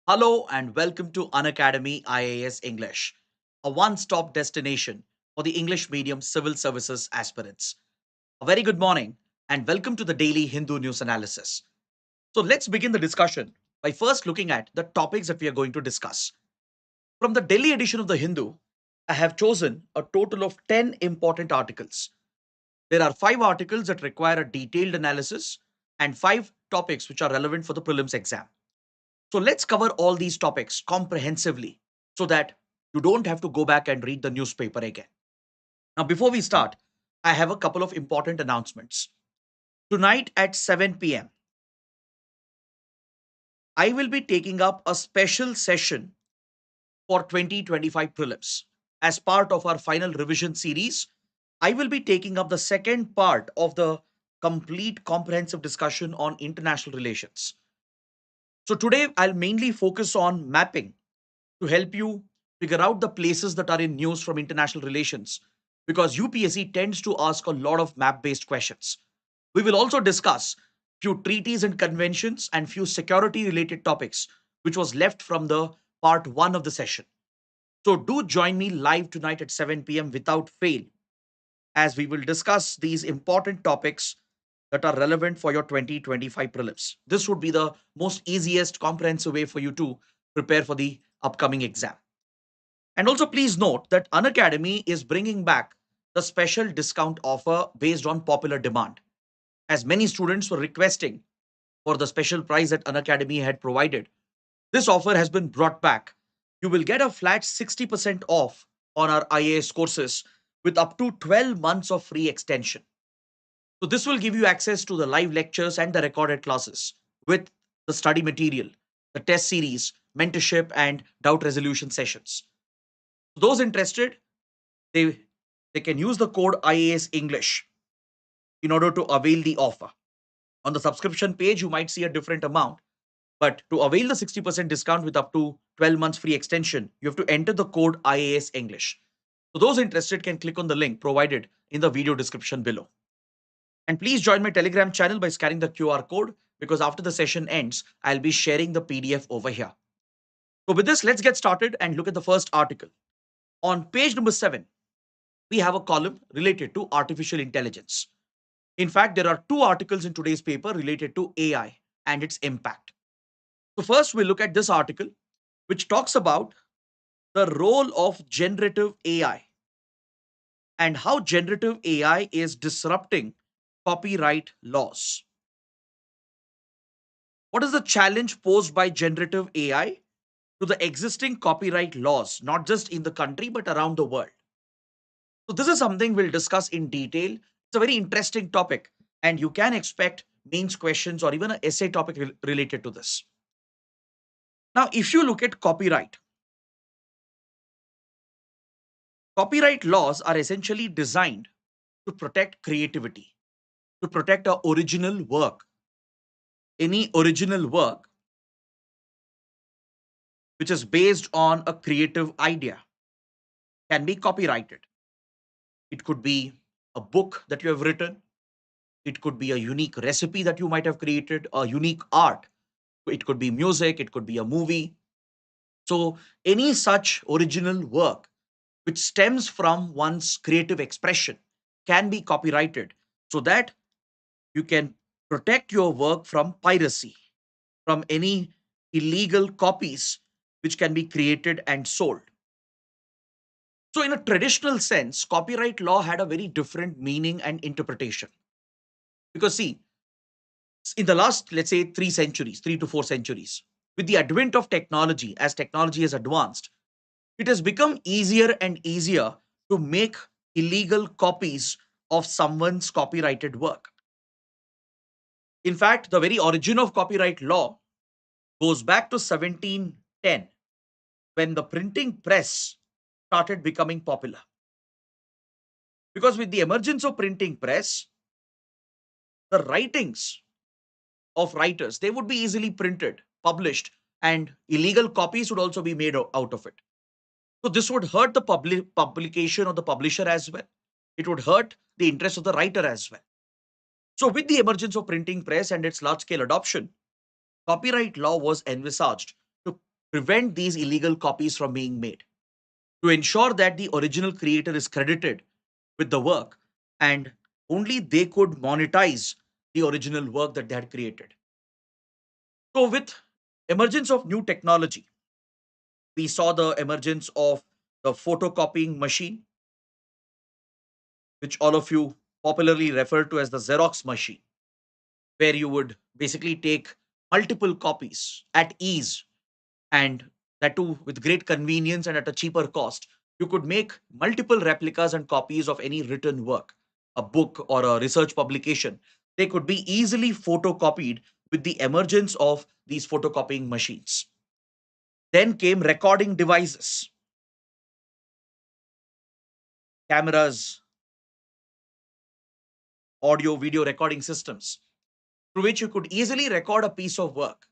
Hello and welcome to Unacademy IAS English, a one-stop destination for the English medium civil services aspirants. A very good morning and welcome to the daily Hindu news analysis. So let's begin the discussion by first looking at the topics that we are going to discuss. From the Delhi edition of the Hindu, I have chosen a total of 10 important articles. There are 5 articles that require a detailed analysis and 5 topics which are relevant for the prelims exam. So let's cover all these topics comprehensively so that you don't have to go back and read the newspaper again. Now, before we start, I have a couple of important announcements. Tonight at 7 p.m., I will be taking up a special session for 2025 prelims. As part of our final revision series, I will be taking up the second part of the complete comprehensive discussion on international relations. So today I'll mainly focus on mapping to help you figure out the places that are in news from international relations because UPSC tends to ask a lot of map based questions. We will also discuss few treaties and conventions and few security related topics which was left from the part 1 of the session. So do join me live tonight at 7 p.m. without fail as we will discuss these important topics that are relevant for your 2025 prelims. This would be the most easiest comprehensive way for you to prepare for the upcoming exam. And also please note that Unacademy is bringing back the special discount offer based on popular demand. As many students were requesting for the special price that Unacademy had provided, this offer has been brought back. You will get a flat 60% off on our IAS courses with up to 12 months of free extension. So this will give you access to the live lectures and the recorded classes with the study material, the test series, mentorship, and doubt resolution sessions. Those interested, they, they can use the code IAS English in order to avail the offer. On the subscription page, you might see a different amount, but to avail the 60% discount with up to 12 months free extension, you have to enter the code IAS English. So those interested can click on the link provided in the video description below. And please join my Telegram channel by scanning the QR code because after the session ends, I'll be sharing the PDF over here. So with this, let's get started and look at the first article. On page number 7, we have a column related to artificial intelligence. In fact, there are 2 articles in today's paper related to AI and its impact. So first, we'll look at this article, which talks about the role of generative AI and how generative AI is disrupting copyright laws. What is the challenge posed by generative AI to the existing copyright laws, not just in the country, but around the world? So, this is something we'll discuss in detail. It's a very interesting topic, and you can expect mains questions or even an essay topic related to this. Now, if you look at copyright laws are essentially designed to protect creativity, to protect our original work. Any original work which is based on a creative idea can be copyrighted. It could be a book that you have written, it could be a unique recipe that you might have created, a unique art. It could be music, it could be a movie. So, any such original work which stems from one's creative expression can be copyrighted so that you can protect your work from piracy, from any illegal copies which can be created and sold. So, in a traditional sense, copyright law had a very different meaning and interpretation. Because, see, in the last, let's say, 3 centuries, 3 to 4 centuries, with the advent of technology, as technology has advanced, it has become easier and easier to make illegal copies of someone's copyrighted work. In fact, the very origin of copyright law goes back to 1710 when the printing press started becoming popular. Because with the emergence of printing press, the writings of writers, they would be easily printed, published, and illegal copies would also be made out of it. So this would hurt the publication or the publisher as well. It would hurt the interest of the writer as well. So with the emergence of printing press and its large scale adoption, copyright law was envisaged to prevent these illegal copies from being made, to ensure that the original creator is credited with the work and only they could monetize the original work that they had created. So with emergence of new technology, we saw the emergence of the photocopying machine, which all of you popularly refer to as the Xerox machine, where you would basically take multiple copies at ease, and that too with great convenience and at a cheaper cost. You could make multiple replicas and copies of any written work, a book or a research publication. They could be easily photocopied with the emergence of these photocopying machines. Then came recording devices, cameras, audio, video recording systems, through which you could easily record a piece of work.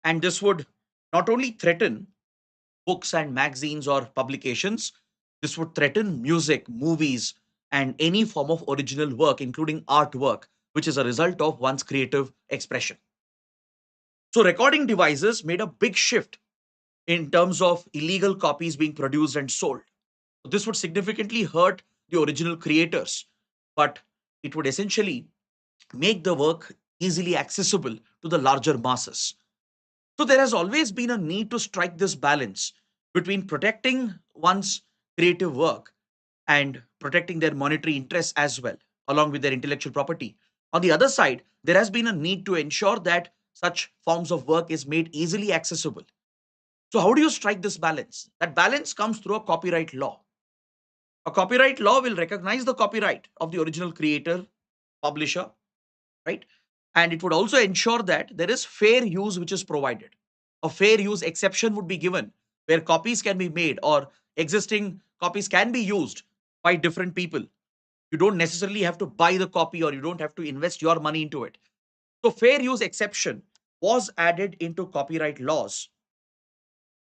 And this would not only threaten books and magazines or publications, this would threaten music, movies, and any form of original work, including artwork, which is a result of one's creative expression. So, recording devices made a big shift in terms of illegal copies being produced and sold. This would significantly hurt the original creators, but it would essentially make the work easily accessible to the larger masses. So there has always been a need to strike this balance between protecting one's creative work and protecting their monetary interests as well, along with their intellectual property. On the other side, there has been a need to ensure that such forms of work is made easily accessible. So how do you strike this balance? That balance comes through a copyright law. A copyright law will recognize the copyright of the original creator, publisher, right? And it would also ensure that there is fair use which is provided. A fair use exception would be given where copies can be made or existing copies can be used by different people. You don't necessarily have to buy the copy or you don't have to invest your money into it. So, fair use exception was added into copyright laws,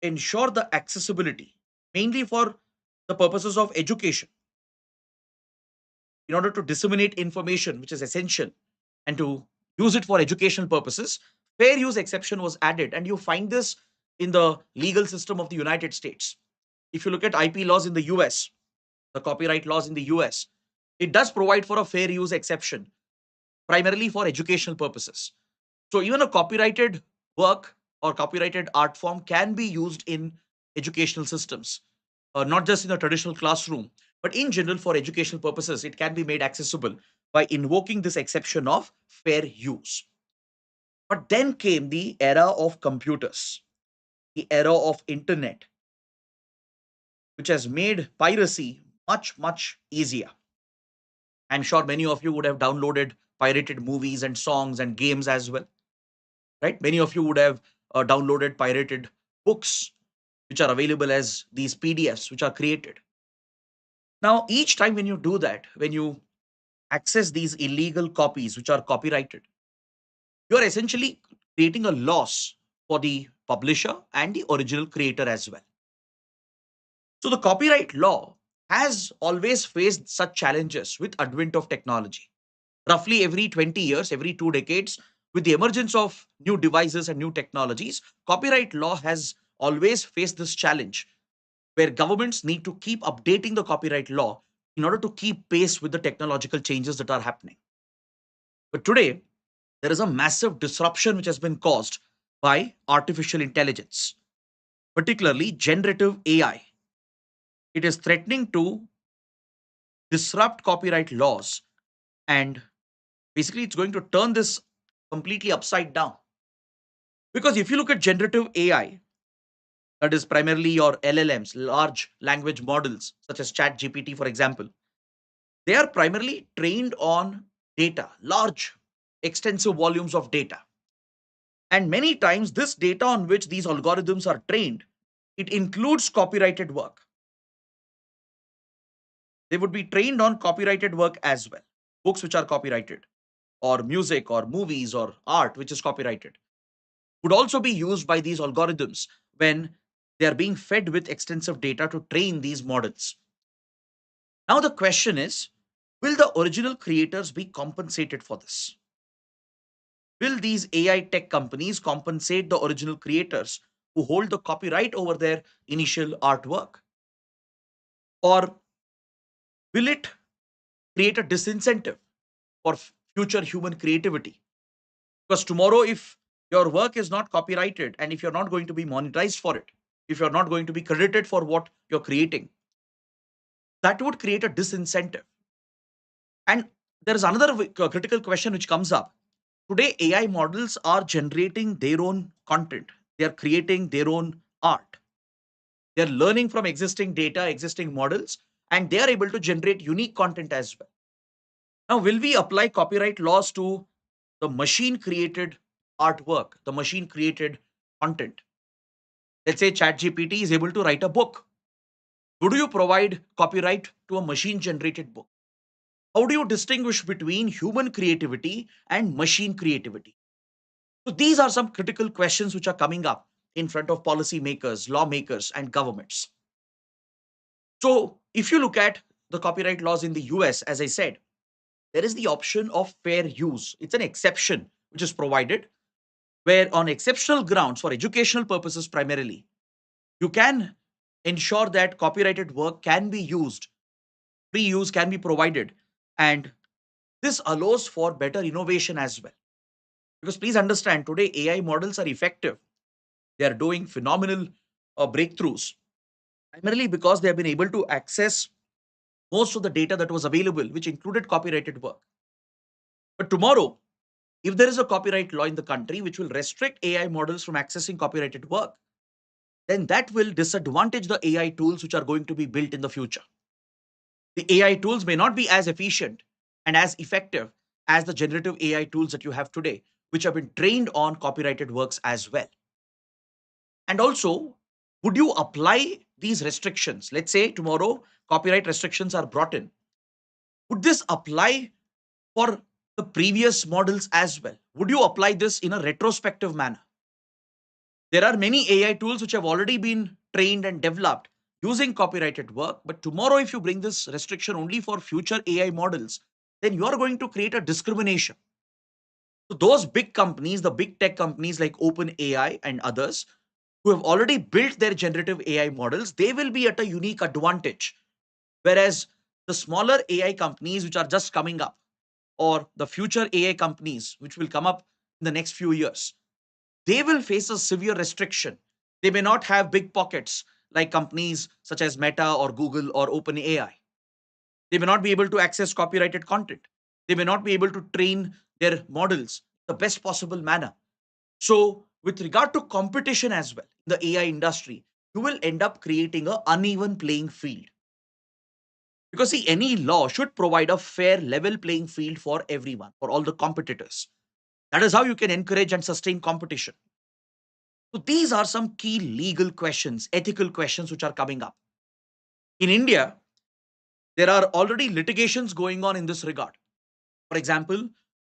ensure the accessibility, mainly for the purposes of education, in order to disseminate information which is essential and to use it for educational purposes. Fair use exception was added, and you find this in the legal system of the United States. If you look at IP laws in the US, the copyright laws in the US, it does provide for a fair use exception, primarily for educational purposes. So even a copyrighted work or copyrighted art form can be used in educational systems, not just in a traditional classroom, but in general for educational purposes. It can be made accessible by invoking this exception of fair use. But then came the era of computers, the era of internet, which has made piracy much, much easier. I'm sure many of you would have downloaded pirated movies and songs and games as well, right? Many of you would have downloaded pirated books, which are available as these PDFs, which are created. Now, each time when you do that, when you access these illegal copies, which are copyrighted, you are essentially creating a loss for the publisher and the original creator as well. So the copyright law has always faced such challenges with advent of technology. Roughly every 20 years, every 2 decades, with the emergence of new devices and new technologies, copyright law has always faced this challenge where governments need to keep updating the copyright law in order to keep pace with the technological changes that are happening. But today, there is a massive disruption which has been caused by artificial intelligence, particularly generative AI. It is threatening to disrupt copyright laws, and basically it's going to turn this completely upside down. Because if you look at generative AI, that is primarily your LLMs, large language models, such as ChatGPT, for example, they are primarily trained on data, large, extensive volumes of data. And many times, this data on which these algorithms are trained, it includes copyrighted work. They would be trained on copyrighted work as well, books which are copyrighted, or music, or movies, or art which is copyrighted, would also be used by these algorithms when they are being fed with extensive data to train these models. Now, the question is, will the original creators be compensated for this? Will these AI tech companies compensate the original creators who hold the copyright over their initial artwork? Or will it create a disincentive for future human creativity? Because tomorrow, if your work is not copyrighted and if you're not going to be monetized for it, if you're not going to be credited for what you're creating, that would create a disincentive. And there is another critical question which comes up. Today, AI models are generating their own content, they are creating their own art, they're learning from existing data, existing models, and they are able to generate unique content as well. Now, will we apply copyright laws to the machine created artwork, the machine created content? Let's say ChatGPT is able to write a book. Would you provide copyright to a machine generated book? How do you distinguish between human creativity and machine creativity? So these are some critical questions which are coming up in front of policymakers, lawmakers, and governments. So if you look at the copyright laws in the US, as I said, there is the option of fair use. It's an exception which is provided where, on exceptional grounds for educational purposes primarily, you can ensure that copyrighted work can be used, free use can be provided, and this allows for better innovation as well. Because please understand, today AI models are effective. They are doing phenomenal breakthroughs, primarily because they have been able to access most of the data that was available, which included copyrighted work. But tomorrow, if there is a copyright law in the country which will restrict AI models from accessing copyrighted work, then that will disadvantage the AI tools which are going to be built in the future. The AI tools may not be as efficient and as effective as the generative AI tools that you have today, which have been trained on copyrighted works as well. And also, would you apply these restrictions? Let's say tomorrow copyright restrictions are brought in. Would this apply for the previous models as well? Would you apply this in a retrospective manner? There are many AI tools which have already been trained and developed using copyrighted work. But tomorrow, if you bring this restriction only for future AI models, then you are going to create a discrimination. So those big companies, the big tech companies like OpenAI and others, who have already built their generative AI models, they will be at a unique advantage. Whereas the smaller AI companies which are just coming up, or the future AI companies which will come up in the next few years, they will face a severe restriction. They may not have big pockets like companies such as Meta or Google or OpenAI. They may not be able to access copyrighted content. They may not be able to train their models the best possible manner. So, with regard to competition as well, in the AI industry, you will end up creating an uneven playing field. Because, see, any law should provide a fair, level playing field for everyone, for all the competitors. That is how you can encourage and sustain competition. So these are some key legal questions, ethical questions which are coming up. In India, there are already litigations going on in this regard. For example,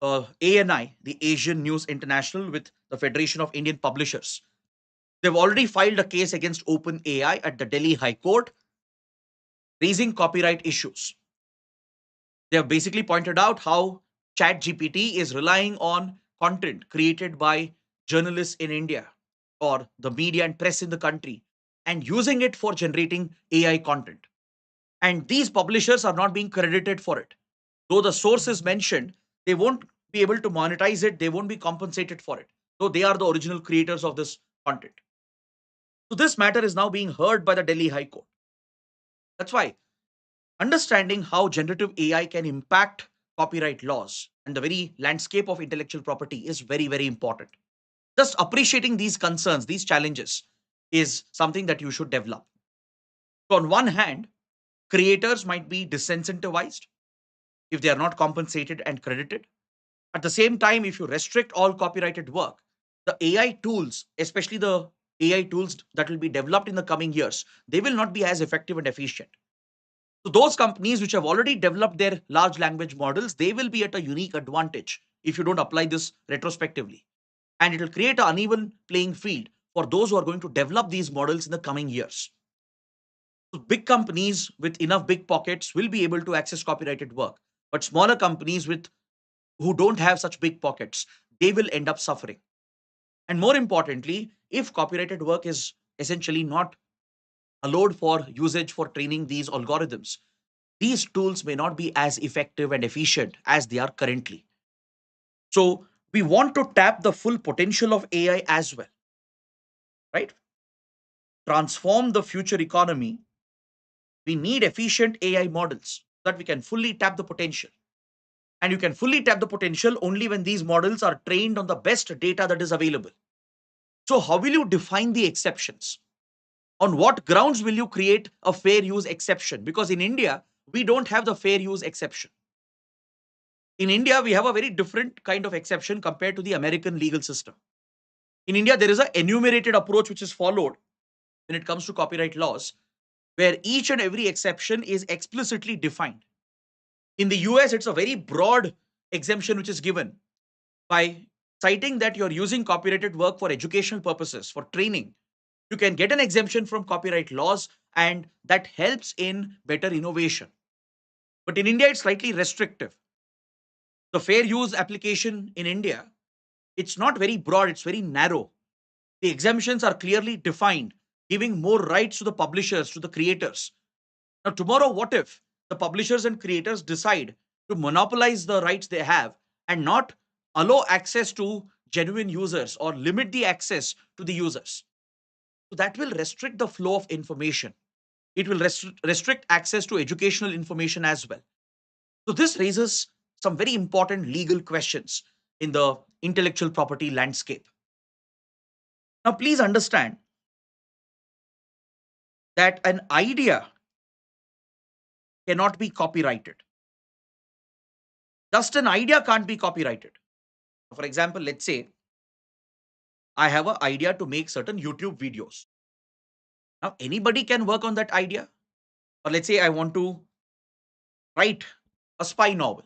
ANI, the Asian News International, with the Federation of Indian Publishers, they've already filed a case against OpenAI at the Delhi High Court, raising copyright issues. They have basically pointed out how ChatGPT is relying on content created by journalists in India or the media and press in the country and using it for generating AI content. And these publishers are not being credited for it. Though the source is mentioned, they won't be able to monetize it, they won't be compensated for it. Though they are the original creators of this content. So this matter is now being heard by the Delhi High Court. That's why understanding how generative AI can impact copyright laws and the very landscape of intellectual property is very, very important. Just appreciating these concerns, these challenges is something that you should develop. So, on one hand, creators might be disincentivized if they are not compensated and credited. At the same time, if you restrict all copyrighted work, the AI tools, especially the AI tools that will be developed in the coming years, they will not be as effective and efficient. So those companies which have already developed their large language models, they will be at a unique advantage if you don't apply this retrospectively. And it will create an uneven playing field for those who are going to develop these models in the coming years. So big companies with enough big pockets will be able to access copyrighted work, but smaller companies with who don't have such big pockets, they will end up suffering. And more importantly, if copyrighted work is essentially not allowed for usage for training these algorithms, these tools may not be as effective and efficient as they are currently. So we want to tap the full potential of AI as well, right? Transform the future economy. We need efficient AI models so that we can fully tap the potential. And you can fully tap the potential only when these models are trained on the best data that is available. So, how will you define the exceptions? On what grounds will you create a fair use exception? Because in India, we don't have the fair use exception. In India, we have a very different kind of exception compared to the American legal system. In India, there is an enumerated approach which is followed when it comes to copyright laws, where each and every exception is explicitly defined. In the US, it's a very broad exemption which is given by citing that you're using copyrighted work for educational purposes, for training. You can get an exemption from copyright laws, and that helps in better innovation. But in India, it's slightly restrictive. The fair use application in India, it's not very broad, it's very narrow. The exemptions are clearly defined, giving more rights to the publishers, to the creators. Now, tomorrow, what if the publishers and creators decide to monopolize the rights they have and not allow access to genuine users or limit the access to the users? So that will restrict the flow of information. It will restrict access to educational information as well. So this raises some very important legal questions in the intellectual property landscape. Now, please understand that an idea cannot be copyrighted. Just an idea can't be copyrighted. For example, let's say I have an idea to make certain YouTube videos. Now, anybody can work on that idea. Or let's say I want to write a spy novel,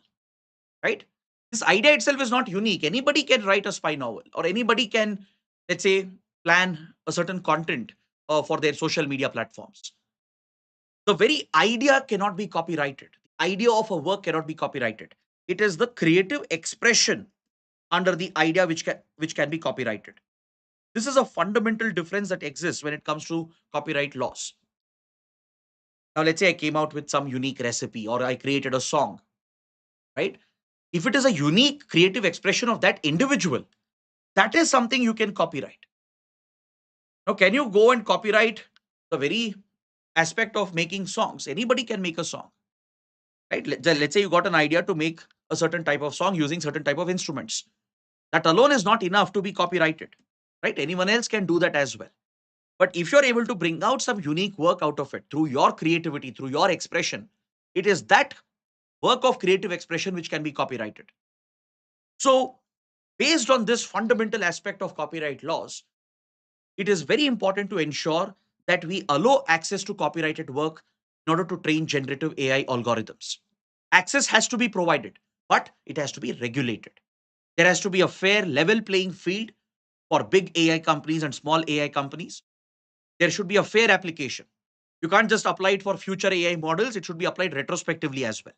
right? This idea itself is not unique. Anybody can write a spy novel, or anybody can, let's say, plan a certain content for their social media platforms. The very idea cannot be copyrighted. The idea of a work cannot be copyrighted. It is the creative expression under the idea which can be copyrighted. This is a fundamental difference that exists when it comes to copyright laws. Now, let's say I came out with some unique recipe or I created a song, right? If it is a unique creative expression of that individual, that is something you can copyright. Now, can you go and copyright the very aspect of making songs? Anybody can make a song, right? Let's say you got an idea to make a certain type of song using certain type of instruments. That alone is not enough to be copyrighted, right? Anyone else can do that as well. But if you're able to bring out some unique work out of it through your creativity, through your expression, it is that work of creative expression which can be copyrighted. So, based on this fundamental aspect of copyright laws, it is very important to ensure that we allow access to copyrighted work in order to train generative AI algorithms. Access has to be provided, but it has to be regulated. There has to be a fair, level playing field for big AI companies and small AI companies. There should be a fair application. You can't just apply it for future AI models, it should be applied retrospectively as well.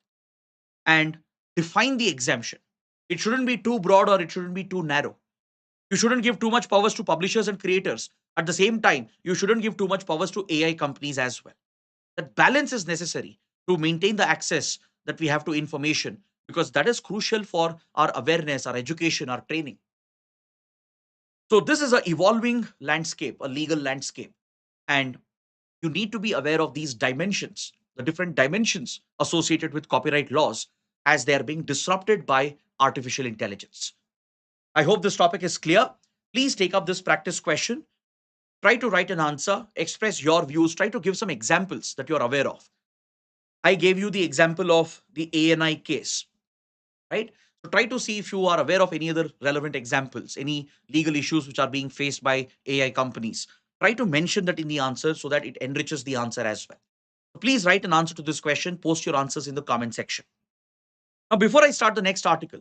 And define the exemption. It shouldn't be too broad or it shouldn't be too narrow. You shouldn't give too much powers to publishers and creators. At the same time, you shouldn't give too much powers to AI companies as well. That balance is necessary to maintain the access that we have to information, because that is crucial for our awareness, our education, our training. So this is an evolving landscape, a legal landscape, and you need to be aware of these dimensions, the different dimensions associated with copyright laws as they are being disrupted by artificial intelligence. I hope this topic is clear. Please take up this practice question. Try to write an answer, express your views, try to give some examples that you're aware of. I gave you the example of the ANI case, right? So try to see if you are aware of any other relevant examples, any legal issues which are being faced by AI companies. Try to mention that in the answer so that it enriches the answer as well. So please write an answer to this question, post your answers in the comment section. Now, before I start the next article,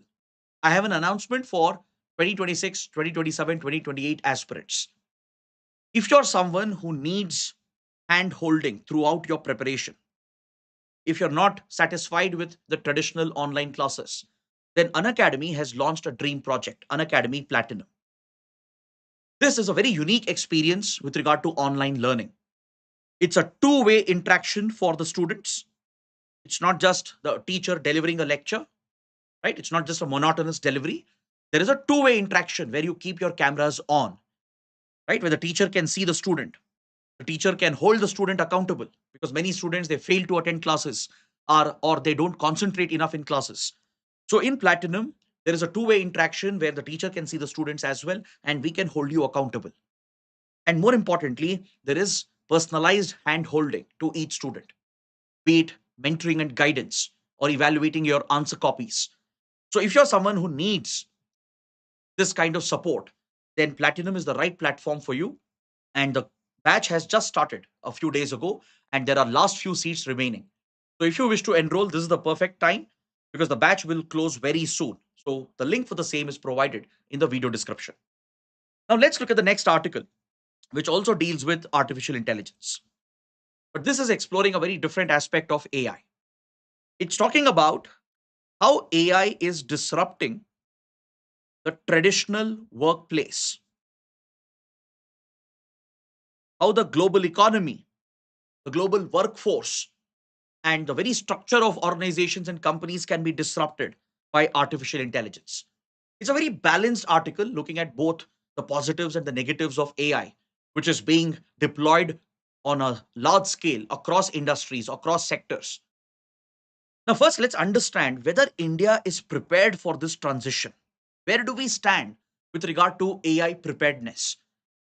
I have an announcement for 2026, 2027, 2028 aspirants. If you're someone who needs hand holding throughout your preparation, if you're not satisfied with the traditional online classes, then Unacademy has launched a dream project, Unacademy Platinum. This is a very unique experience with regard to online learning. It's a two-way interaction for the students. It's not just the teacher delivering a lecture, right? It's not just a monotonous delivery. There is a two-way interaction where you keep your cameras on, right? Where the teacher can see the student. The teacher can hold the student accountable because many students they fail to attend classes or they don't concentrate enough in classes. So in Platinum, there is a two-way interaction where the teacher can see the students as well, and we can hold you accountable. And more importantly, there is personalized hand holding to each student, be it mentoring and guidance or evaluating your answer copies. So if you're someone who needs this kind of support, then Platinum is the right platform for you. And the batch has just started a few days ago, and there are last few seats remaining. So if you wish to enroll, this is the perfect time because the batch will close very soon. So the link for the same is provided in the video description. Now let's look at the next article, which also deals with artificial intelligence. But this is exploring a very different aspect of AI. It's talking about how AI is disrupting the traditional workplace, how the global economy, the global workforce, and the very structure of organizations and companies can be disrupted by artificial intelligence. It's a very balanced article looking at both the positives and the negatives of AI, which is being deployed on a large scale across industries, across sectors. Now, first, let's understand whether India is prepared for this transition. Where do we stand with regard to AI preparedness?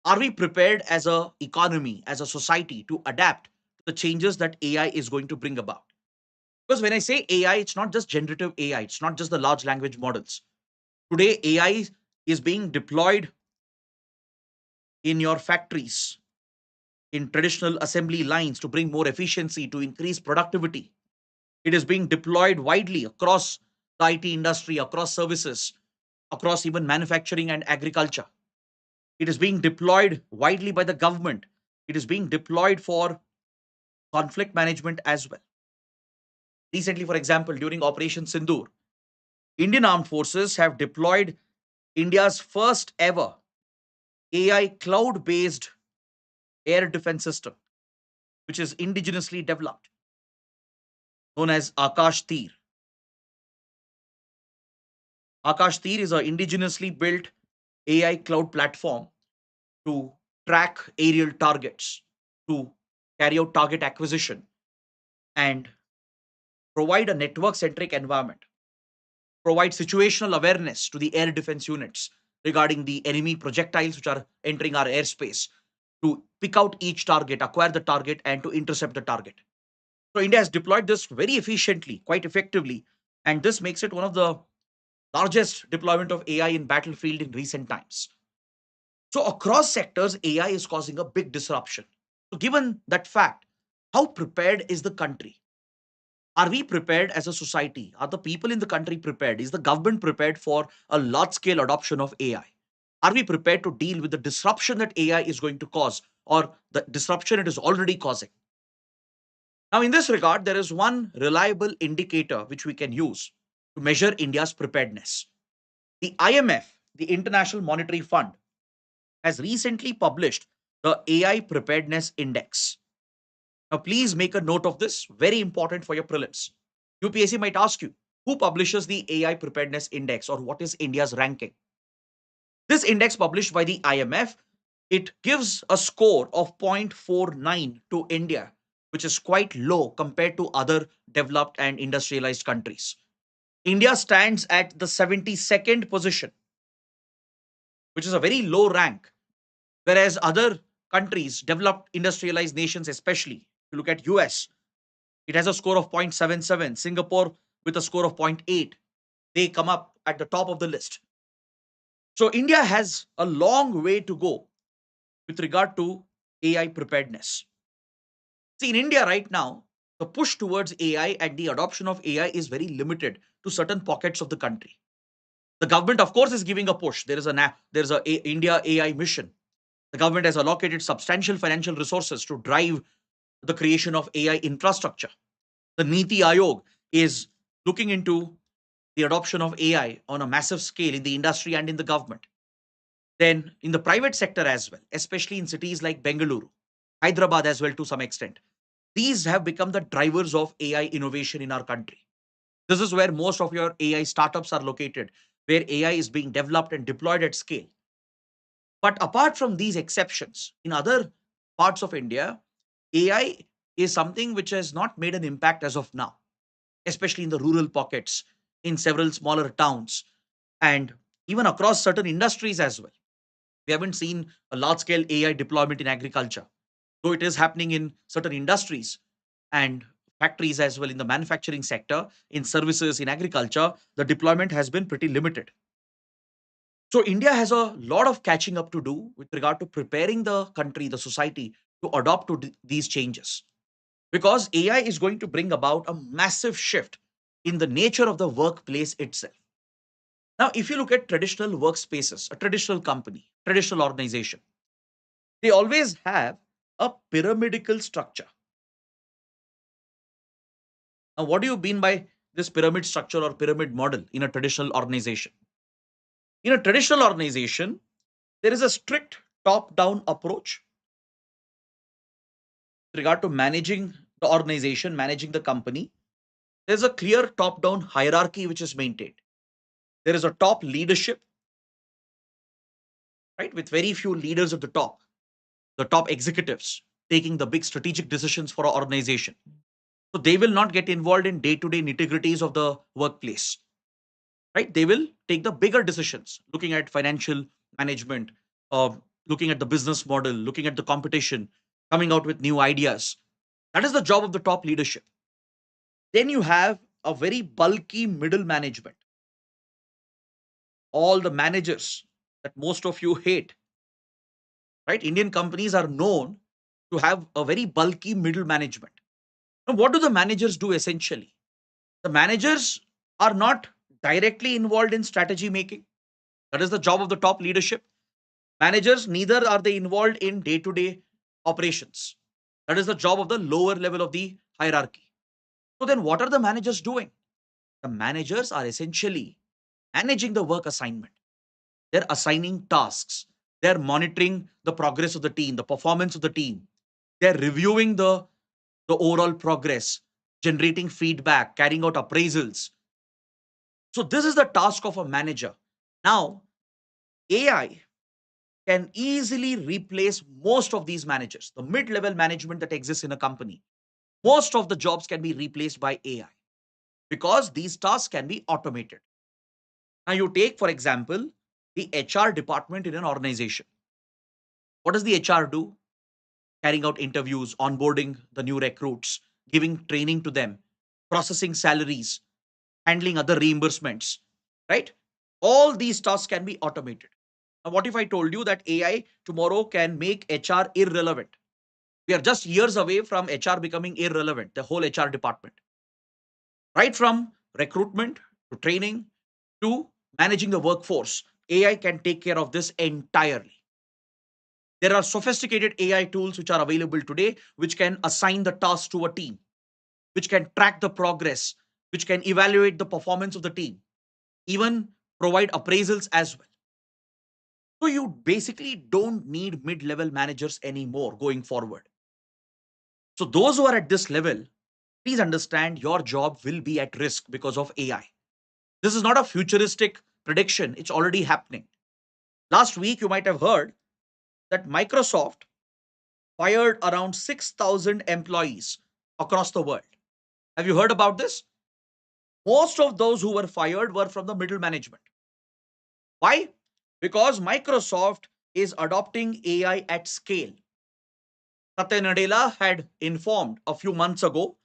Are we prepared as a economy, as a society to adapt to the changes that AI is going to bring about? Because when I say AI, it's not just generative AI, it's not just the large language models. Today, AI is being deployed in your factories, in traditional assembly lines to bring more efficiency, to increase productivity. It is being deployed widely across the IT industry, across services, across even manufacturing and agriculture. It is being deployed widely by the government. It is being deployed for conflict management as well. Recently, for example, during Operation Sindoor, Indian Armed Forces have deployed India's first ever AI cloud based air defense system, which is indigenously developed, known as Akash Tir. Akash Tir is an indigenously built AI cloud platform to track aerial targets, to carry out target acquisition, and provide a network centric environment, provide situational awareness to the air defense units regarding the enemy projectiles which are entering our airspace, to pick out each target, acquire the target, and to intercept the target. So India has deployed this very efficiently, quite effectively, and this makes it one of the largest deployment of AI in battlefield in recent times. So across sectors, AI is causing a big disruption. So given that fact, how prepared is the country? Are we prepared as a society? Are the people in the country prepared? Is the government prepared for a large scale adoption of AI? Are we prepared to deal with the disruption that AI is going to cause or the disruption it is already causing? Now, in this regard, there is one reliable indicator which we can use to measure India's preparedness. The IMF, the International Monetary Fund, has recently published the AI Preparedness Index. Now, please make a note of this, very important for your prelims. UPSC might ask you, who publishes the AI Preparedness Index or what is India's ranking? This index published by the IMF, it gives a score of 0.49 to India, which is quite low compared to other developed and industrialized countries. India stands at the 72nd position, which is a very low rank, whereas other countries, developed industrialized nations especially, if you look at US, it has a score of 0.77, Singapore with a score of zero point 0.8, they come up at the top of the list. So India has a long way to go with regard to AI preparedness. See, in India right now, the push towards AI and the adoption of AI is very limited to certain pockets of the country. The government, of course, is giving a push. There is a India AI mission. The government has allocated substantial financial resources to drive the creation of AI infrastructure. The Niti Aayog is looking into the adoption of AI on a massive scale in the industry and in the government. Then in the private sector as well, especially in cities like Bengaluru, Hyderabad as well to some extent, these have become the drivers of AI innovation in our country. This is where most of your AI startups are located, where AI is being developed and deployed at scale. But apart from these exceptions, in other parts of India, AI is something which has not made an impact as of now, especially in the rural pockets, in several smaller towns, and even across certain industries as well. We haven't seen a large scale AI deployment in agriculture, though it is happening in certain industries and factories as well in the manufacturing sector, in services, in agriculture, the deployment has been pretty limited. So India has a lot of catching up to do with regard to preparing the country, the society to adopt to these changes. Because AI is going to bring about a massive shift in the nature of the workplace itself. Now, if you look at traditional workspaces, a traditional company, traditional organization, they always have a pyramidal structure. Now, what do you mean by this pyramid structure or pyramid model in a traditional organization? In a traditional organization, there is a strict top down approach with regard to managing the organization, managing the company. There's a clear top down hierarchy which is maintained. There is a top leadership, right, with very few leaders at the top executives taking the big strategic decisions for our organization. So they will not get involved in day to day nitty gritties of the workplace, right? They will take the bigger decisions, looking at financial management, uh, looking at the business model, looking at the competition, coming out with new ideas. That is the job of the top leadership. Then you have a very bulky middle management, all the managers that most of you hate, right? Indian companies are known to have a very bulky middle management. Now, what do the managers do essentially? The managers are not directly involved in strategy making. That is the job of the top leadership. Managers, neither are they involved in day to day operations. That is the job of the lower level of the hierarchy. So, then what are the managers doing? The managers are essentially managing the work assignment. They're assigning tasks. They're monitoring the progress of the team, the performance of the team. They're reviewing the overall progress, generating feedback, carrying out appraisals. So, this is the task of a manager. Now, AI can easily replace most of these managers, the mid level management that exists in a company. Most of the jobs can be replaced by AI because these tasks can be automated. Now, you take, for example, the HR department in an organization. What does the HR do? Carrying out interviews, onboarding the new recruits, giving training to them, processing salaries, handling other reimbursements, right? All these tasks can be automated. Now, what if I told you that AI tomorrow can make HR irrelevant? We are just years away from HR becoming irrelevant, the whole HR department, right from recruitment to training to managing the workforce. AI can take care of this entirely. There are sophisticated AI tools which are available today, which can assign the task to a team, which can track the progress, which can evaluate the performance of the team, even provide appraisals as well. So you basically don't need mid level managers anymore going forward. So those who are at this level, please understand your job will be at risk because of AI. This is not a futuristic prediction, it's already happening. Last week, you might have heard that Microsoft fired around 6,000 employees across the world. Have you heard about this? Most of those who were fired were from the middle management. Why? Because Microsoft is adopting AI at scale. Satya Nadella had informed a few months ago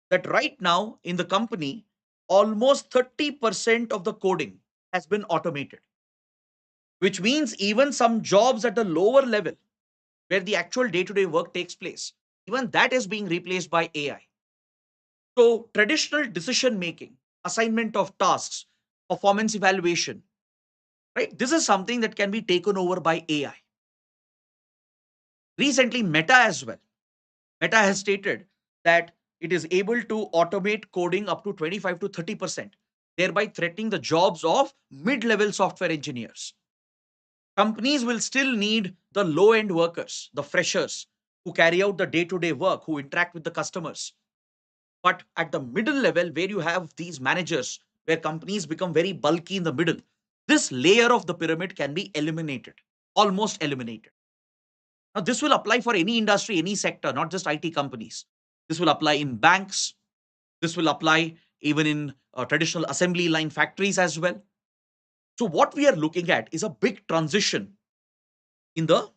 that right now in the company, almost 30% of the coding has been automated, which means even some jobs at the lower level where the actual day to day work takes place, even that is being replaced by AI. So, traditional decision making, assignment of tasks, performance evaluation, right? This is something that can be taken over by AI. Recently, Meta as well. Meta has stated that it is able to automate coding up to 25 to 30%, thereby threatening the jobs of mid level software engineers. Companies will still need the low end workers, the freshers who carry out the day to day work, who interact with the customers. But at the middle level, where you have these managers, where companies become very bulky in the middle, this layer of the pyramid can be eliminated, almost eliminated. Now, this will apply for any industry, any sector, not just IT companies. This will apply in banks. This will apply even in traditional assembly line factories as well. So, what we are looking at is a big transition in the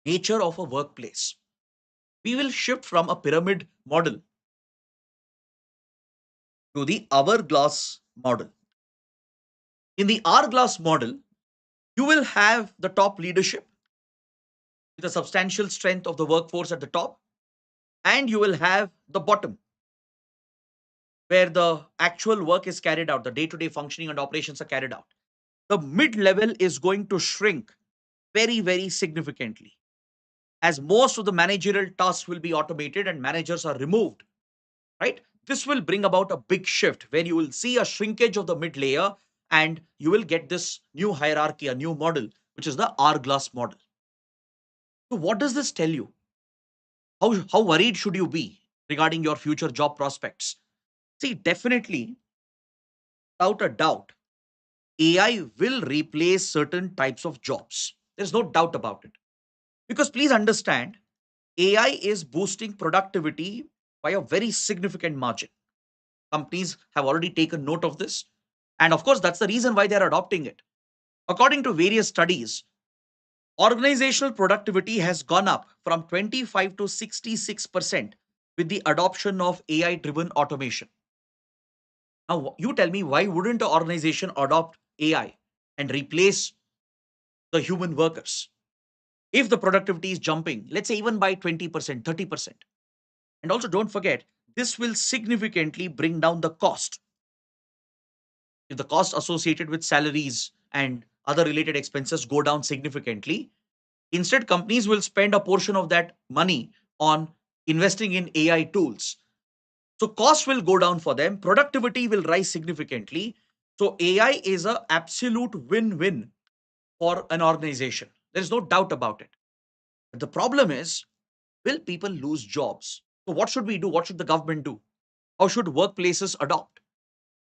nature of a workplace. We will shift from a pyramid model to the hourglass model. In the hourglass model, you will have the top leadership with a substantial strength of the workforce at the top, and you will have the bottom where the actual work is carried out, the day to day functioning and operations are carried out. The mid level is going to shrink very, very significantly as most of the managerial tasks will be automated and managers are removed, right? This will bring about a big shift where you will see a shrinkage of the mid layer and you will get this new hierarchy, a new model, which is the hourglass model. So, what does this tell you? How worried should you be regarding your future job prospects? See, definitely, without a doubt, AI will replace certain types of jobs. There's no doubt about it. Because please understand, AI is boosting productivity by a very significant margin. Companies have already taken note of this. And of course, that's the reason why they're adopting it. According to various studies, organizational productivity has gone up from 25 to 66% with the adoption of AI driven automation. Now, you tell me, why wouldn't an organization adopt AI and replace the human workers? If the productivity is jumping, let's say even by 20%, 30%. And also, don't forget, this will significantly bring down the cost. If the cost associated with salaries and other related expenses go down significantly, instead, companies will spend a portion of that money on investing in AI tools. So cost will go down for them, productivity will rise significantly. So AI is a absolute win-win for an organization. There's no doubt about it. But the problem is, will people lose jobs? So what should we do? What should the government do? How should workplaces adopt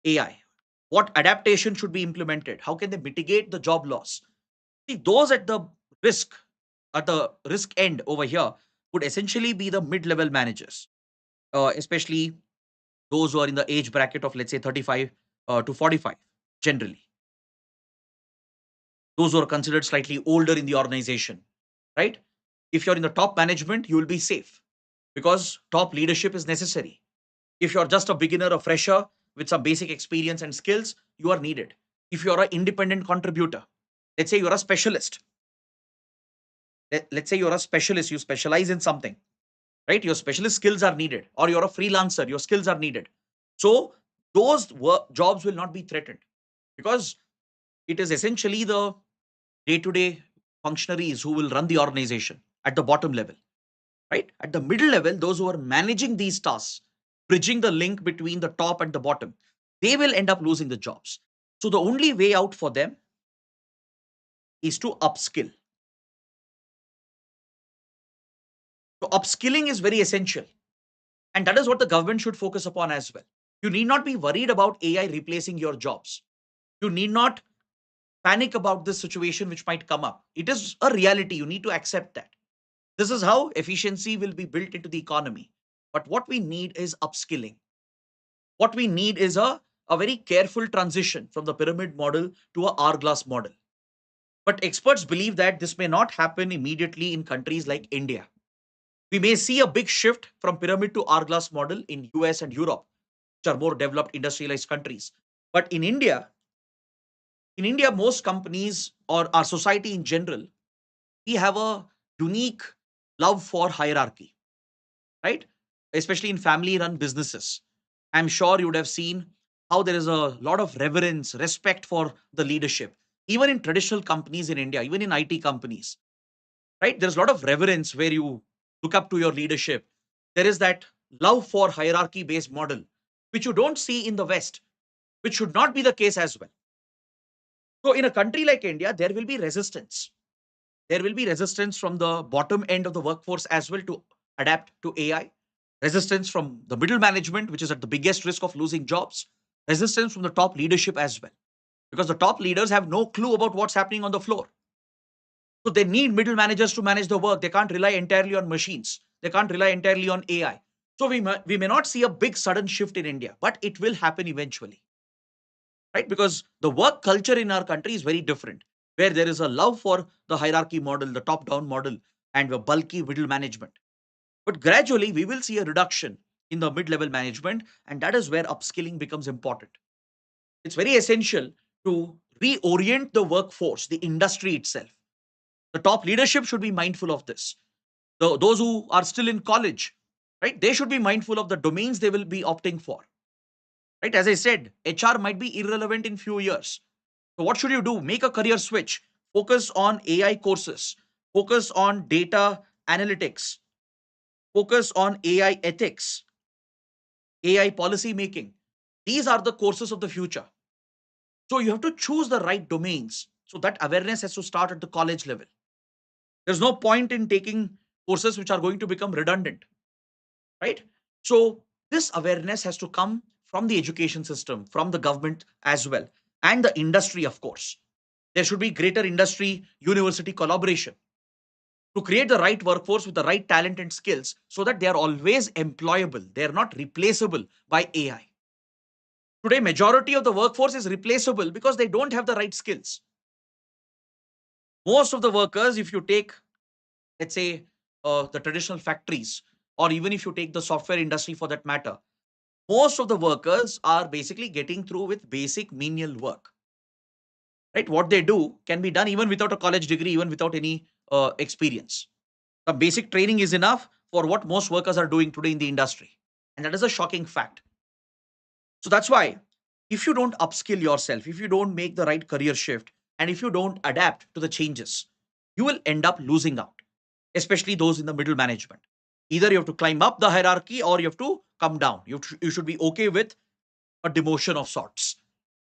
AI? What adaptation should be implemented? How can they mitigate the job loss? See, those risk, at the risk end over here, would essentially be the mid-level managers, especially those who are in the age bracket of, let's say, 35 to 45, generally. Those who are considered slightly older in the organization, right? If you're in the top management, you will be safe because top leadership is necessary. If you're just a beginner, a fresher with some basic experience and skills, you are needed. If you're an independent contributor, let's say you're a specialist, let's say you're a specialist, you specialize in something, right? Your specialist skills are needed, or you're a freelancer, your skills are needed. So those jobs will not be threatened because it is essentially the day to day functionaries who will run the organization at the bottom level, right? At the middle level, those who are managing these tasks, bridging the link between the top and the bottom, they will end up losing the jobs. So the only way out for them is to upskill. So upskilling is very essential. And that is what the government should focus upon as well. You need not be worried about AI replacing your jobs. You need not panic about this situation which might come up. It is a reality. You need to accept that. This is how efficiency will be built into the economy. But what we need is upskilling. What we need is a very careful transition from the pyramid model to a hourglass model. But experts believe that this may not happen immediately in countries like India. We may see a big shift from pyramid to hourglass model in US and Europe, which are more developed industrialized countries. But in India, most companies or our society in general, we have a unique love for hierarchy, right? Especially in family run businesses. I'm sure you would have seen how there is a lot of reverence, respect for the leadership. Even in traditional companies in India, even in IT companies, right? There's a lot of reverence where you look up to your leadership. There is that love for hierarchy based model, which you don't see in the West, which should not be the case as well. So, in a country like India, there will be resistance. There will be resistance from the bottom end of the workforce as well to adapt to AI, resistance from the middle management, which is at the biggest risk of losing jobs, resistance from the top leadership as well, because the top leaders have no clue about what's happening on the floor. So they need middle managers to manage the work. They can't rely entirely on machines. They can't rely entirely on AI. So we may not see a big sudden shift in India, but it will happen eventually, right? Because the work culture in our country is very different, where there is a love for the hierarchy model, the top down model, and the bulky middle management. But gradually, we will see a reduction in the mid level management, and that is where upskilling becomes important. It's very essential to reorient the workforce, the industry itself. The top leadership should be mindful of this. Those who are still in college, right, they should be mindful of the domains they will be opting for. Right, as I said, HR might be irrelevant in few years. So what should you do? Make a career switch. Focus on AI courses. Focus on data analytics. Focus on AI ethics, AI policy making. These are the courses of the future. So you have to choose the right domains. So that awareness has to start at the college level. There's no point in taking courses which are going to become redundant, right? So this awareness has to come from the education system, from the government as well, and the industry, of course. There should be greater industry university collaboration to create the right workforce with the right talent and skills so that they are always employable. They are not replaceable by AI. Today, majority of the workforce is replaceable because they don't have the right skills. Most of the workers, if you take, let's say, the traditional factories, or even if you take the software industry for that matter, most of the workers are basically getting through with basic menial work. Right? What they do can be done even without a college degree, even without any experience. The basic training is enough for what most workers are doing today in the industry. And that is a shocking fact. So that's why if you don't upskill yourself, if you don't make the right career shift, and if you don't adapt to the changes, you will end up losing out, especially those in the middle management. Either you have to climb up the hierarchy or you have to come down. You should be okay with a demotion of sorts,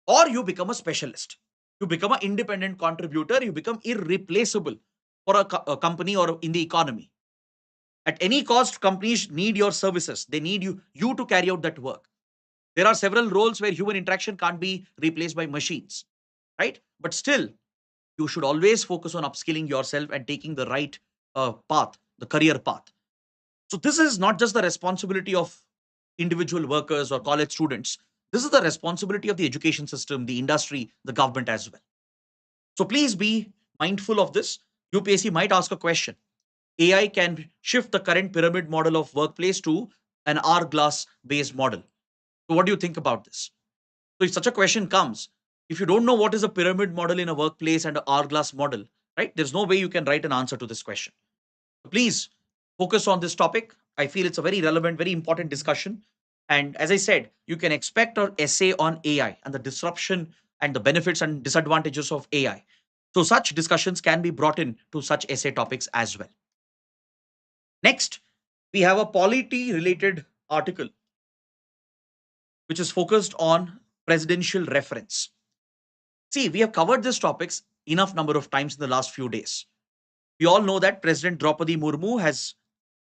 or you become a specialist. You become an independent contributor. You become irreplaceable for a company or in the economy. At any cost, companies need your services. They need you to carry out that work. There are several roles where human interaction can't be replaced by machines, right? But still, you should always focus on upskilling yourself and taking the right path, the career path. So this is not just the responsibility of individual workers or college students. This is the responsibility of the education system, the industry, the government as well. So please be mindful of this. UPSC might ask a question. AI can shift the current pyramid model of workplace to an hourglass based model. So what do you think about this? So if such a question comes, if you don't know what is a pyramid model in a workplace and an hourglass model, right, there's no way you can write an answer to this question. Please focus on this topic. I feel it's a very relevant, very important discussion. And as I said, you can expect an essay on AI and the disruption and the benefits and disadvantages of AI. So such discussions can be brought in to such essay topics as well. Next, we have a polity related article which is focused on presidential reference. See, we have covered these topics enough number of times in the last few days. We all know that President Draupadi Murmu has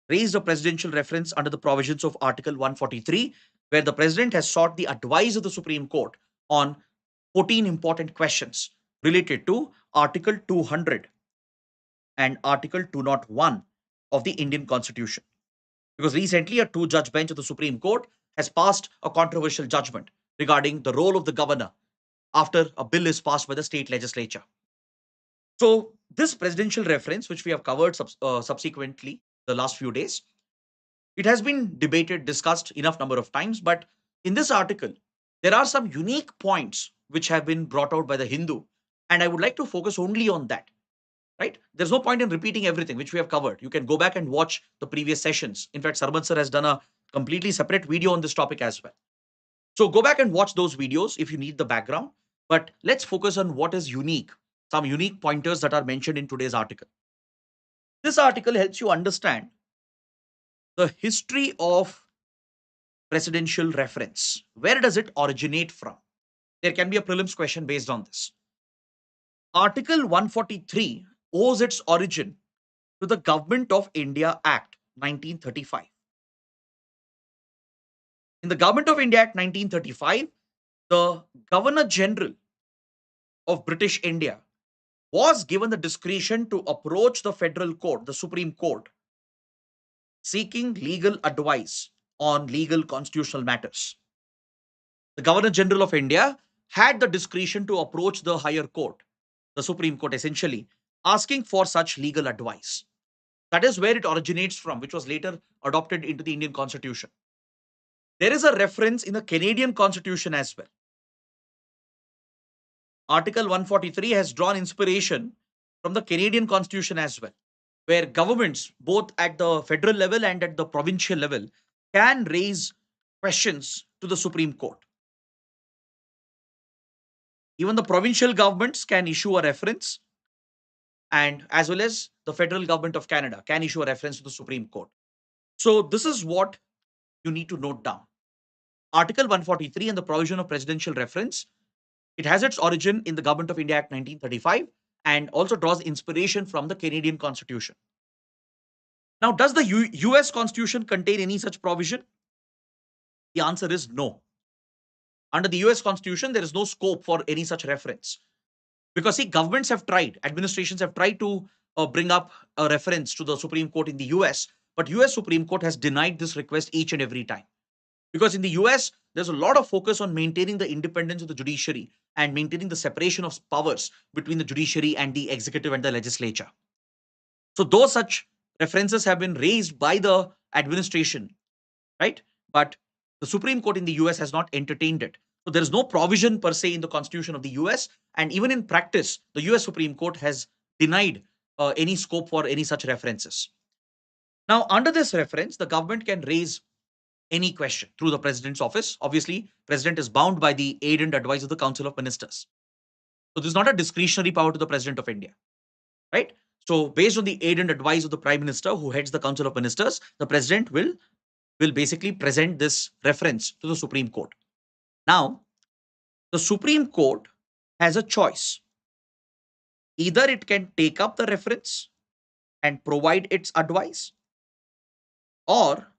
raised a presidential reference under the provisions of Article 143, where the president has sought the advice of the Supreme Court on 14 important questions related to Article 200 and Article 201 of the Indian Constitution. Because recently, a two-judge bench of the Supreme Court has passed a controversial judgment regarding the role of the governor after a bill is passed by the state legislature. So, this presidential reference, which we have covered subsequently the last few days, it has been debated, discussed enough number of times. But in this article, there are some unique points which have been brought out by the Hindu, and I would like to focus only on that. Right? There's no point in repeating everything which we have covered. You can go back and watch the previous sessions. In fact, Sarban sir has done a completely separate video on this topic as well. So go back and watch those videos if you need the background. But let's focus on what is unique, some unique pointers that are mentioned in today's article. This article helps you understand the history of presidential reference. Where does it originate from? There can be a prelims question based on this. Article 143 owes its origin to the Government of India Act 1935. In the Government of India Act 1935, the Governor General of British India was given the discretion to approach the federal court, the Supreme Court, seeking legal advice on legal constitutional matters. The Governor General of India had the discretion to approach the higher court, the Supreme Court essentially, asking for such legal advice. That is where it originates from, which was later adopted into the Indian Constitution. There is a reference in the Canadian Constitution as well. Article 143 has drawn inspiration from the Canadian Constitution as well, where governments, both at the federal level and at the provincial level, can raise questions to the Supreme Court. Even the provincial governments can issue a reference, and as well as the federal government of Canada can issue a reference to the Supreme Court. So, this is what you need to note down. Article 143 and the provision of presidential reference, it has its origin in the Government of India Act 1935 and also draws inspiration from the Canadian Constitution. Now, does the US Constitution contain any such provision? The answer is no. Under the US Constitution, there is no scope for any such reference. Because, see, governments have tried, administrations have tried to bring up a reference to the Supreme Court in the US, but US Supreme Court has denied this request each and every time. Because in the US, there's a lot of focus on maintaining the independence of the judiciary and maintaining the separation of powers between the judiciary and the executive and the legislature. So, those such references have been raised by the administration, right? But the Supreme Court in the US has not entertained it. So, there is no provision per se in the Constitution of the US. And even in practice, the US Supreme Court has denied any scope for any such references. Now, under this reference, the government can raise any question through the president's office. Obviously, president is bound by the aid and advice of the Council of Ministers. So, this is not a discretionary power to the president of India, right? So, based on the aid and advice of the prime minister who heads the Council of Ministers, the president will basically present this reference to the Supreme Court. Now, the Supreme Court has a choice. Either it can take up the reference and provide its advice, or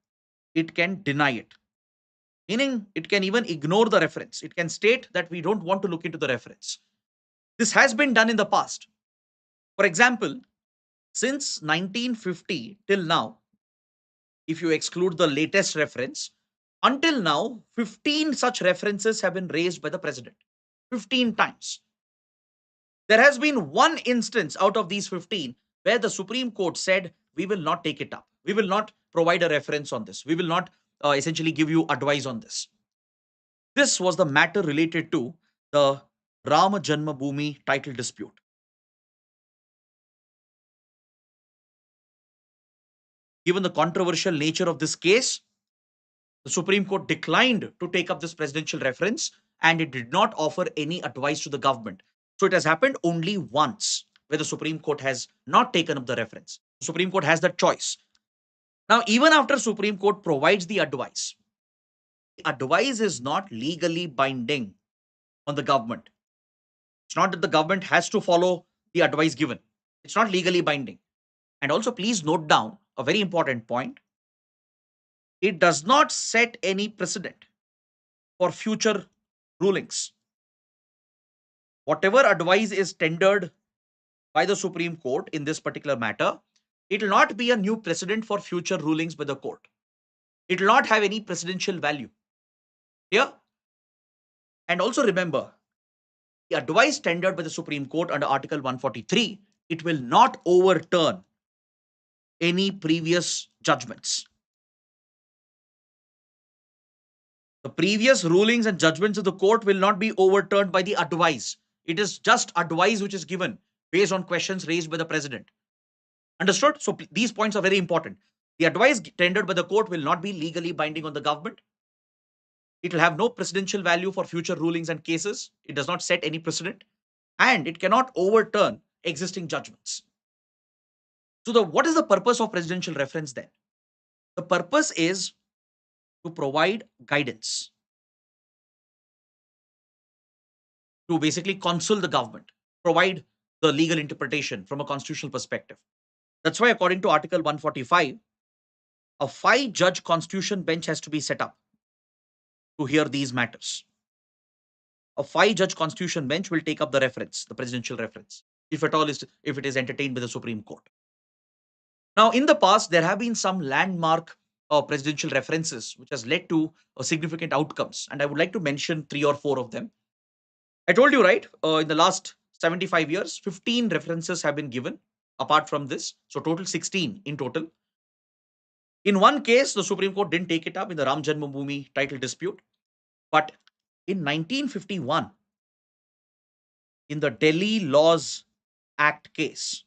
it can deny it. Meaning, it can even ignore the reference. It can state that we don't want to look into the reference. This has been done in the past. For example, since 1950 till now, if you exclude the latest reference, until now, 15 such references have been raised by the president. 15 times. There has been one instance out of these 15 where the Supreme Court said, we will not take it up. We will not provide a reference on this. We will not essentially give you advice on this. This was the matter related to the Rama Janmabhoomi title dispute. Given the controversial nature of this case, the Supreme Court declined to take up this presidential reference and it did not offer any advice to the government. So it has happened only once where the Supreme Court has not taken up the reference. The Supreme Court has that choice. Now, even after Supreme Court provides the advice is not legally binding on the government. It's not that the government has to follow the advice given. It's not legally binding. And also, please note down a very important point. It does not set any precedent for future rulings. Whatever advice is tendered by the Supreme Court in this particular matter, it will not be a new precedent for future rulings by the court. It will not have any precedential value. Here, and also remember, the advice tendered by the Supreme Court under Article 143, it will not overturn any previous judgments. The previous rulings and judgments of the court will not be overturned by the advice. It is just advice which is given based on questions raised by the president. Understood? So these points are very important. The advice tendered by the court will not be legally binding on the government. It will have no precedential value for future rulings and cases. It does not set any precedent. And it cannot overturn existing judgments. So what is the purpose of presidential reference then? The purpose is to provide guidance, to basically console the government, provide the legal interpretation from a constitutional perspective. That's why, according to Article 145, a 5-judge constitution bench has to be set up to hear these matters. A 5-judge constitution bench will take up the reference, the presidential reference, if at all if it is entertained by the Supreme Court. Now, in the past, there have been some landmark presidential references which has led to significant outcomes, and I would like to mention 3 or 4 of them. I told you, right, in the last 75 years, 15 references have been given apart from this. So total 16 in total. In one case, the Supreme Court didn't take it up in the Ram Janmabhoomi title dispute. But in 1951, in the Delhi Laws Act case,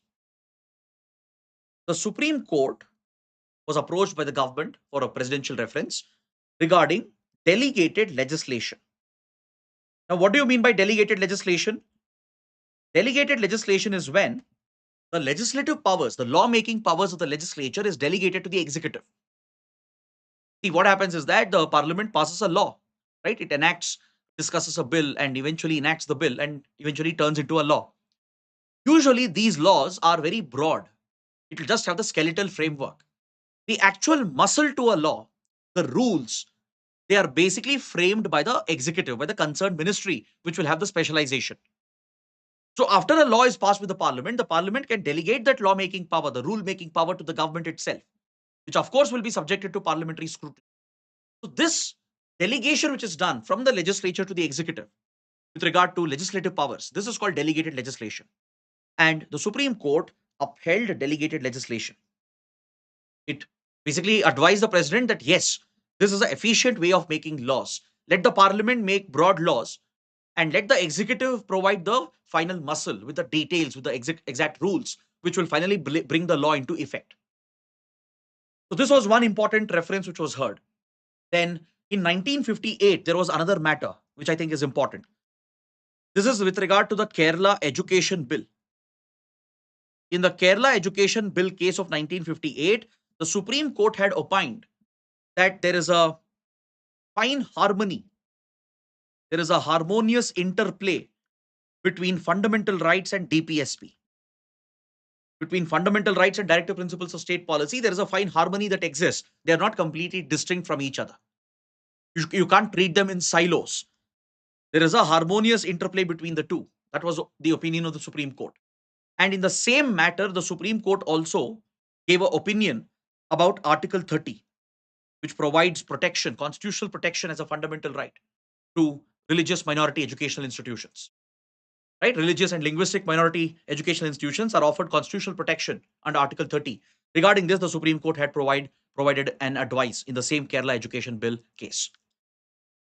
the Supreme Court was approached by the government for a presidential reference regarding delegated legislation. Now, what do you mean by delegated legislation? Delegated legislation is when the legislative powers, the lawmaking powers of the legislature is delegated to the executive. See, what happens is that the parliament passes a law, right? It enacts, discusses a bill, and eventually enacts the bill and eventually turns into a law. Usually, these laws are very broad. It will just have the skeletal framework. The actual muscle to a law, the rules, they are basically framed by the executive, by the concerned ministry, which will have the specialization. So after a law is passed with the parliament can delegate that lawmaking power, the rule-making power to the government itself, which of course will be subjected to parliamentary scrutiny. So this delegation which is done from the legislature to the executive with regard to legislative powers, this is called delegated legislation. And the Supreme Court upheld delegated legislation. It basically advised the president that yes, this is an efficient way of making laws. Let the parliament make broad laws and let the executive provide the final muscle with the details, with the exact rules, which will finally bring the law into effect. So this was one important reference which was heard. Then in 1958, there was another matter which I think is important. This is with regard to the Kerala Education Bill. In the Kerala Education Bill case of 1958, the Supreme Court had opined that there is a fine harmony, there is a harmonious interplay between fundamental rights and DPSP. Between fundamental rights and directive principles of state policy, there is a fine harmony that exists. They are not completely distinct from each other. You can't treat them in silos. There is a harmonious interplay between the two. That was the opinion of the Supreme Court. And in the same matter, the Supreme Court also gave an opinion about Article 30, which provides protection, constitutional protection as a fundamental right to religious minority educational institutions. Right? Religious and linguistic minority educational institutions are offered constitutional protection under Article 30. Regarding this, the Supreme Court had provided an advice in the same Kerala Education Bill case.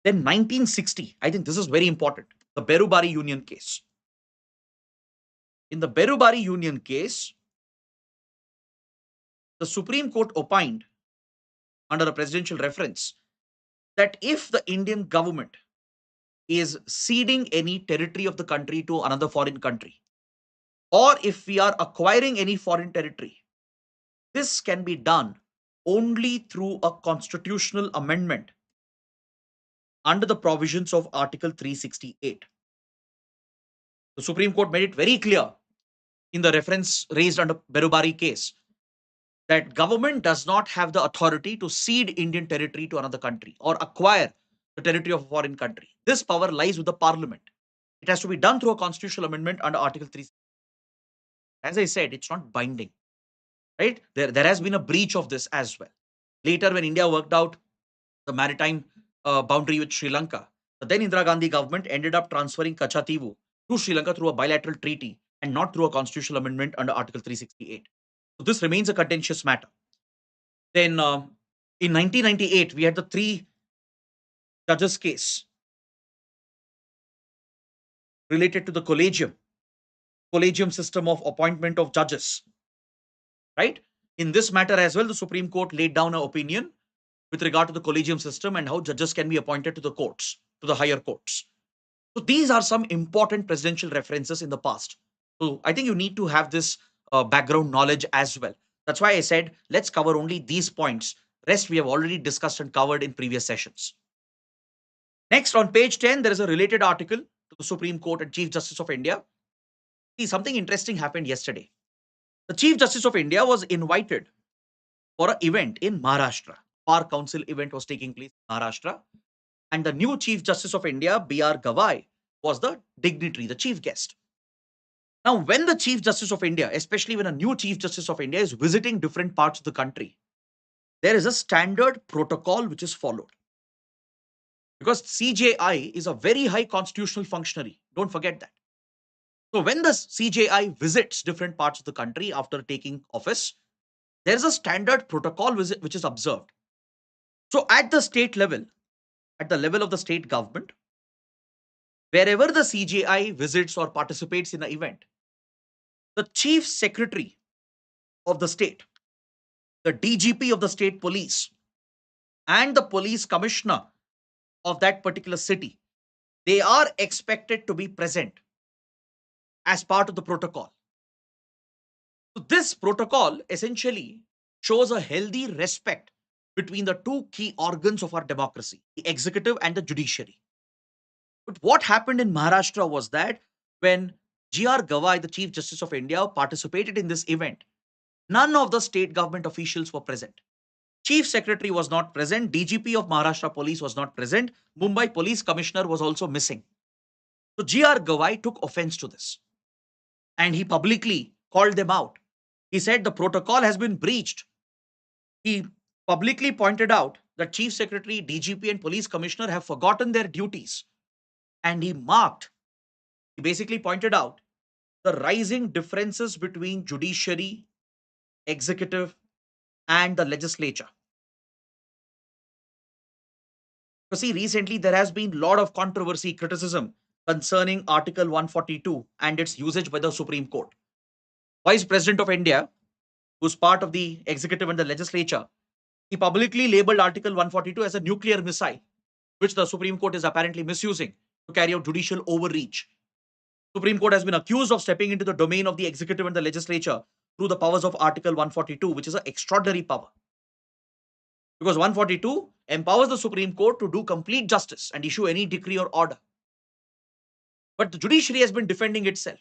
Then 1960, I think this is very important, the Berubari Union case. In the Berubari Union case, the Supreme Court opined under a presidential reference that if the Indian government is ceding any territory of the country to another foreign country, or if we are acquiring any foreign territory, this can be done only through a constitutional amendment under the provisions of Article 368. The Supreme Court made it very clear in the reference raised under Berubari case that government does not have the authority to cede Indian territory to another country or acquire the territory of a foreign country. This power lies with the parliament. It has to be done through a constitutional amendment under Article 3. As I said, it's not binding, right? There has been a breach of this as well. Later, when India worked out the maritime boundary with Sri Lanka, the then Indira Gandhi government ended up transferring Kachativu to Sri Lanka through a bilateral treaty and not through a constitutional amendment under Article 368. So this remains a contentious matter. Then in 1998, we had the 3 judges case related to the collegium system of appointment of judges, right? In this matter as well, the Supreme Court laid down an opinion with regard to the collegium system and how judges can be appointed to the courts, to the higher courts. So these are some important presidential references in the past. So I think you need to have this background knowledge as well. That's why I said, let's cover only these points. Rest we have already discussed and covered in previous sessions. Next, on page 10, there is a related article to the Supreme Court and Chief Justice of India. See, something interesting happened yesterday. The Chief Justice of India was invited for an event in Maharashtra. Bar Council event was taking place in Maharashtra, and the new Chief Justice of India, B.R. Gavai, was the dignitary, the chief guest. Now, when the Chief Justice of India, especially when a new Chief Justice of India is visiting different parts of the country, there is a standard protocol which is followed. Because CJI is a very high constitutional functionary. Don't forget that. So, when the CJI visits different parts of the country after taking office, there is a standard protocol which is observed. So, at the state level, at the level of the state government, wherever the CJI visits or participates in an event, the chief secretary of the state, the DGP of the state police, and the police commissioner of that particular city, they are expected to be present as part of the protocol. So this protocol essentially shows a healthy respect between the two key organs of our democracy, the executive and the judiciary. But what happened in Maharashtra was that when G.R. Gavai, the Chief Justice of India, participated in this event, none of the state government officials were present. Chief Secretary was not present, DGP of Maharashtra Police was not present, Mumbai Police Commissioner was also missing. So G.R. Gavai took offense to this and he publicly called them out. He said the protocol has been breached. He publicly pointed out that Chief Secretary, DGP, and Police Commissioner have forgotten their duties. And he basically pointed out the rising differences between judiciary, executive, and the legislature. You see, recently there has been a lot of controversy, criticism concerning Article 142 and its usage by the Supreme Court. Vice President of India, who's part of the executive and the legislature, he publicly labeled Article 142 as a nuclear missile, which the Supreme Court is apparently misusing to carry out judicial overreach. Supreme Court has been accused of stepping into the domain of the executive and the legislature through the powers of Article 142, which is an extraordinary power. Because 142 empowers the Supreme Court to do complete justice and issue any decree or order. But the judiciary has been defending itself,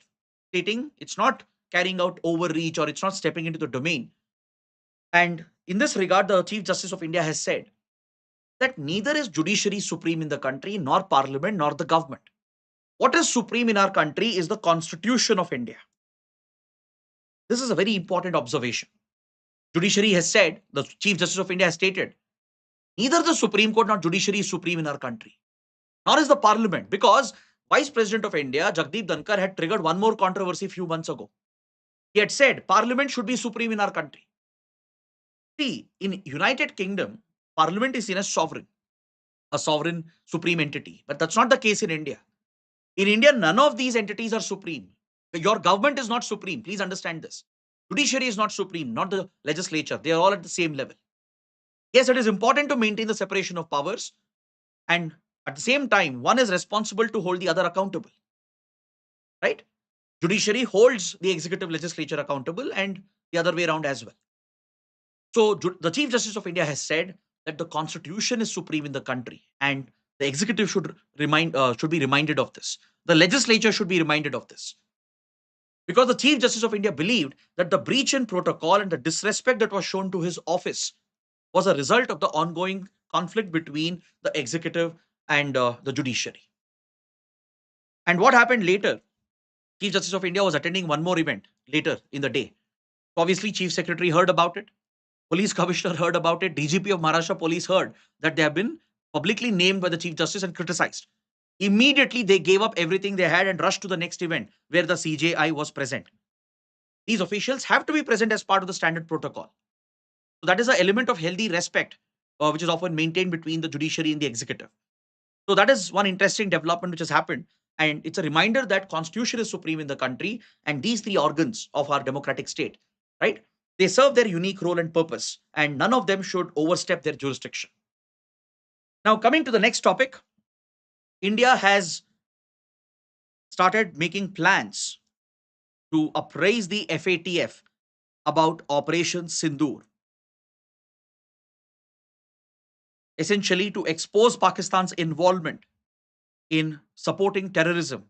stating it's not carrying out overreach or it's not stepping into the domain. And in this regard, the Chief Justice of India has said that neither is judiciary supreme in the country, nor parliament, nor the government. What is supreme in our country is the Constitution of India. This is a very important observation. Judiciary has said, the Chief Justice of India has stated, neither the Supreme Court nor judiciary is supreme in our country, nor is the parliament, because Vice President of India, Jagdeep Dhankar, had triggered one more controversy a few months ago. He had said, parliament should be supreme in our country. See, in United Kingdom, parliament is seen as sovereign, a sovereign supreme entity. But that's not the case in India. In India, none of these entities are supreme. Your government is not supreme. Please understand this. Judiciary is not supreme, not the legislature. They are all at the same level. Yes, it is important to maintain the separation of powers. And at the same time, one is responsible to hold the other accountable. Right? Judiciary holds the executive legislature accountable and the other way around as well. So the Chief Justice of India has said that the Constitution is supreme in the country and the executive should be reminded of this. The legislature should be reminded of this. Because the Chief Justice of India believed that the breach in protocol and the disrespect that was shown to his office was a result of the ongoing conflict between the executive and the judiciary. And what happened later? Chief Justice of India was attending one more event later in the day. Obviously, Chief Secretary heard about it. Police Commissioner heard about it. DGP of Maharashtra Police heard that they have been publicly named by the Chief Justice and criticized. Immediately, they gave up everything they had and rushed to the next event where the CJI was present. These officials have to be present as part of the standard protocol. So that is an element of healthy respect, which is often maintained between the judiciary and the executive. So that is one interesting development which has happened. And it's a reminder that Constitution is supreme in the country and these three organs of our democratic state, right? They serve their unique role and purpose and none of them should overstep their jurisdiction. Now, coming to the next topic, India has started making plans to appraise the FATF about Operation Sindoor. Essentially to expose Pakistan's involvement in supporting terrorism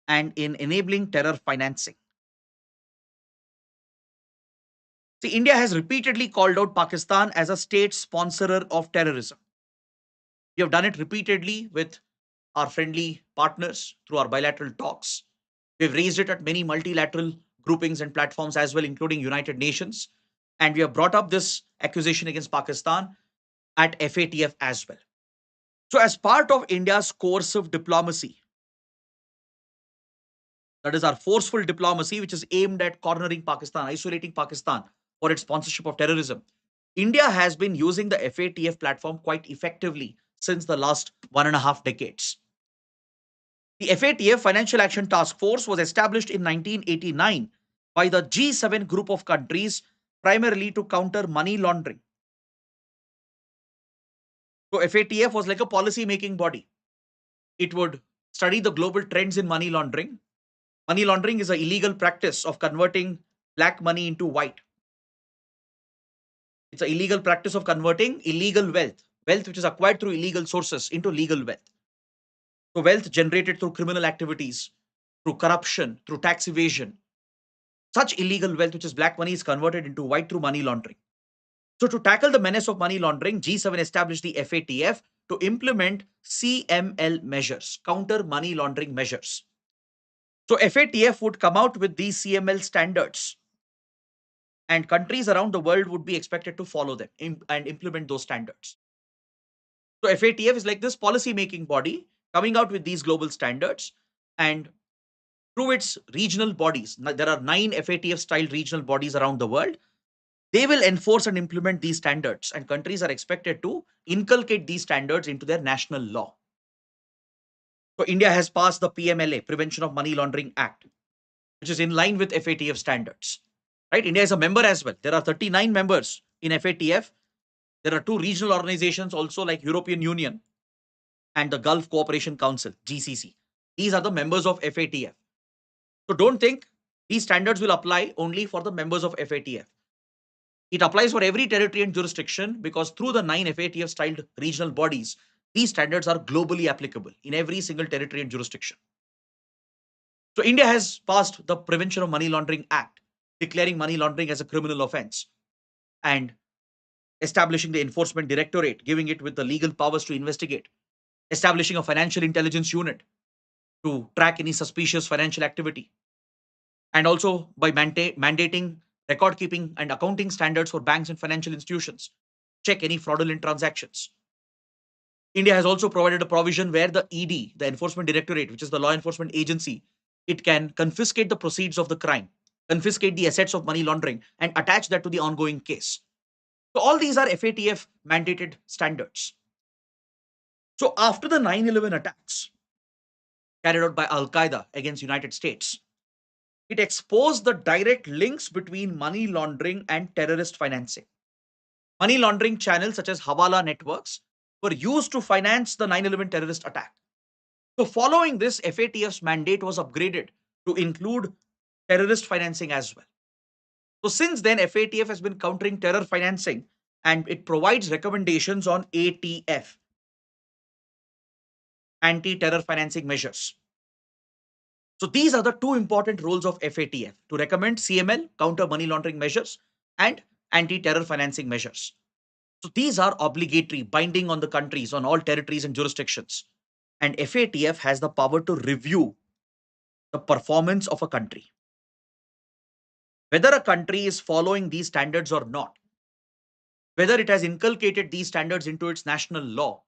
and in enabling terror financing. See, India has repeatedly called out Pakistan as a state sponsorer of terrorism. We have done it repeatedly with our friendly partners through our bilateral talks. We've raised it at many multilateral groupings and platforms as well, including United Nations. And we have brought up this accusation against Pakistan at FATF as well. So, as part of India's coercive diplomacy, that is our forceful diplomacy, which is aimed at cornering Pakistan, isolating Pakistan for its sponsorship of terrorism, India has been using the FATF platform quite effectively since the last 1.5 decades. The FATF Financial Action Task Force was established in 1989 by the G7 group of countries primarily to counter money laundering. So, FATF was like a policy making body. It would study the global trends in money laundering. Money laundering is an illegal practice of converting black money into white. It's an illegal practice of converting illegal wealth, wealth which is acquired through illegal sources, into legal wealth. So, wealth generated through criminal activities, through corruption, through tax evasion. Such illegal wealth, which is black money, is converted into white through money laundering. So, to tackle the menace of money laundering, G7 established the FATF to implement CML measures, counter money laundering measures. So, FATF would come out with these CML standards, and countries around the world would be expected to follow them and implement those standards. So, FATF is like this policy making body coming out with these global standards, and through its regional bodies, there are 9 FATF style regional bodies around the world. They will enforce and implement these standards, and countries are expected to inculcate these standards into their national law. So, India has passed the PMLA, Prevention of Money Laundering Act, which is in line with FATF standards. Right? India is a member as well. There are 39 members in FATF. There are 2 regional organizations also, like European Union and the Gulf Cooperation Council, GCC. These are the members of FATF. So, don't think these standards will apply only for the members of FATF. It applies for every territory and jurisdiction, because through the 9 FATF styled regional bodies, these standards are globally applicable in every single territory and jurisdiction. So, India has passed the Prevention of Money Laundering Act, declaring money laundering as a criminal offense and establishing the Enforcement Directorate, giving it with the legal powers to investigate, establishing a financial intelligence unit to track any suspicious financial activity, and also by mandating record keeping and accounting standards for banks and financial institutions, check any fraudulent transactions. India has also provided a provision where the ED, the Enforcement Directorate, which is the law enforcement agency, it can confiscate the proceeds of the crime, confiscate the assets of money laundering, and attach that to the ongoing case. So, all these are FATF mandated standards. So, after the 9/11 attacks carried out by Al Qaeda against United States, it exposed the direct links between money laundering and terrorist financing. Money laundering channels such as Hawala networks were used to finance the 9/11 terrorist attack. So, following this, FATF's mandate was upgraded to include terrorist financing as well. So, since then, FATF has been countering terror financing, and it provides recommendations on ATF, anti terror financing measures. So, these are the 2 important roles of FATF: to recommend CML, counter money laundering measures, and anti terror financing measures. So, these are obligatory, binding on the countries, on all territories and jurisdictions. And FATF has the power to review the performance of a country. Whether a country is following these standards or not, whether it has inculcated these standards into its national law,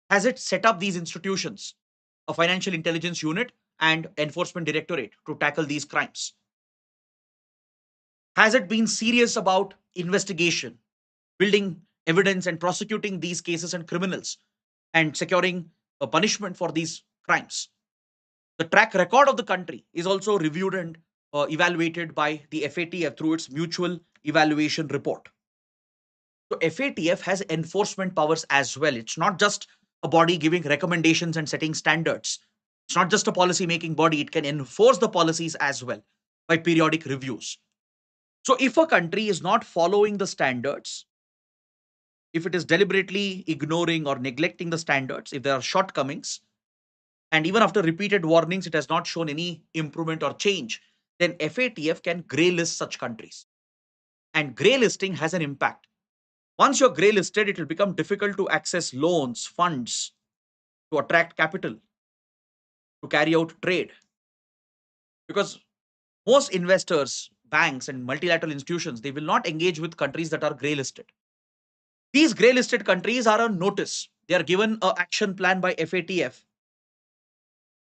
has it set up these institutions, a financial intelligence unit and enforcement directorate, to tackle these crimes? Has it been serious about investigation, building evidence and prosecuting these cases and criminals, and securing a punishment for these crimes? The track record of the country is also reviewed and evaluated by the FATF through its mutual evaluation report. So, FATF has enforcement powers as well. It's not just a body giving recommendations and setting standards. It's not just a policy making body. It can enforce the policies as well by periodic reviews. So, if a country is not following the standards, if it is deliberately ignoring or neglecting the standards, if there are shortcomings, and even after repeated warnings, it has not shown any improvement or change, then FATF can grey list such countries. And grey listing has an impact. Once you're grey listed, it will become difficult to access loans, funds, to attract capital, to carry out trade. Because most investors, banks, and multilateral institutions, they will not engage with countries that are grey listed. These grey listed countries are on notice. They are given an action plan by FATF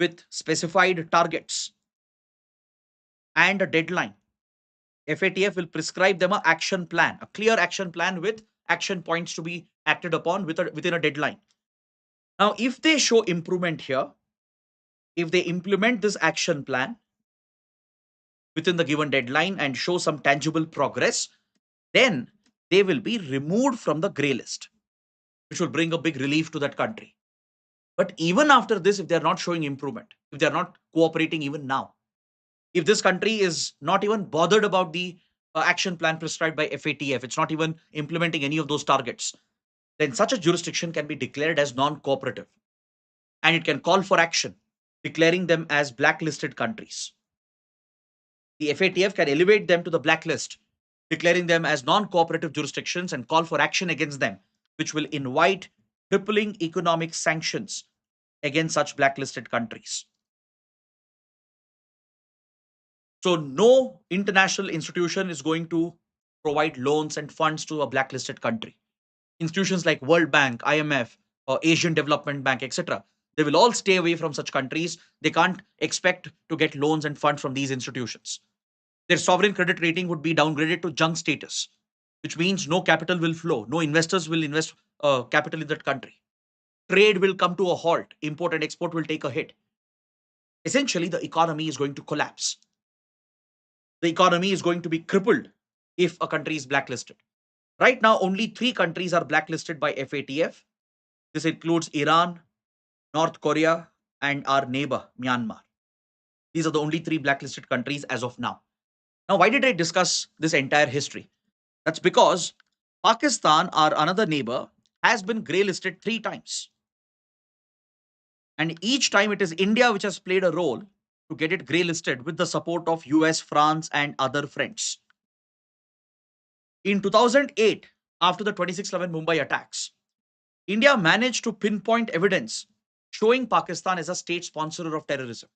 with specified targets and a deadline. FATF will prescribe them an action plan, a clear action plan with action points to be acted upon within a deadline. Now, if they show improvement here, if they implement this action plan within the given deadline and show some tangible progress, then they will be removed from the grey list, which will bring a big relief to that country. But even after this, if they're not showing improvement, if they're not cooperating even now, if this country is not even bothered about the action plan prescribed by FATF, it's not even implementing any of those targets, then such a jurisdiction can be declared as non cooperative and it can call for action, declaring them as blacklisted countries. The FATF can elevate them to the blacklist, declaring them as non cooperative jurisdictions and call for action against them, which will invite crippling economic sanctions against such blacklisted countries. So, no international institution is going to provide loans and funds to a blacklisted country. Institutions like World Bank, IMF, or Asian Development Bank, etc., they will all stay away from such countries. They can't expect to get loans and funds from these institutions. Their sovereign credit rating would be downgraded to junk status, which means no capital will flow, no investors will invest capital in that country. Trade will come to a halt, import and export will take a hit. Essentially, the economy is going to collapse. The economy is going to be crippled if a country is blacklisted. Right now, only 3 countries are blacklisted by FATF. This includes Iran, North Korea, and our neighbor, Myanmar. These are the only 3 blacklisted countries as of now. Now, why did I discuss this entire history? That's because Pakistan, our another neighbor, has been grey listed 3 times. And each time it is India which has played a role to get it grey listed with the support of US, France, and other friends. In 2008, after the 26/11 Mumbai attacks, India managed to pinpoint evidence showing Pakistan as a state sponsor of terrorism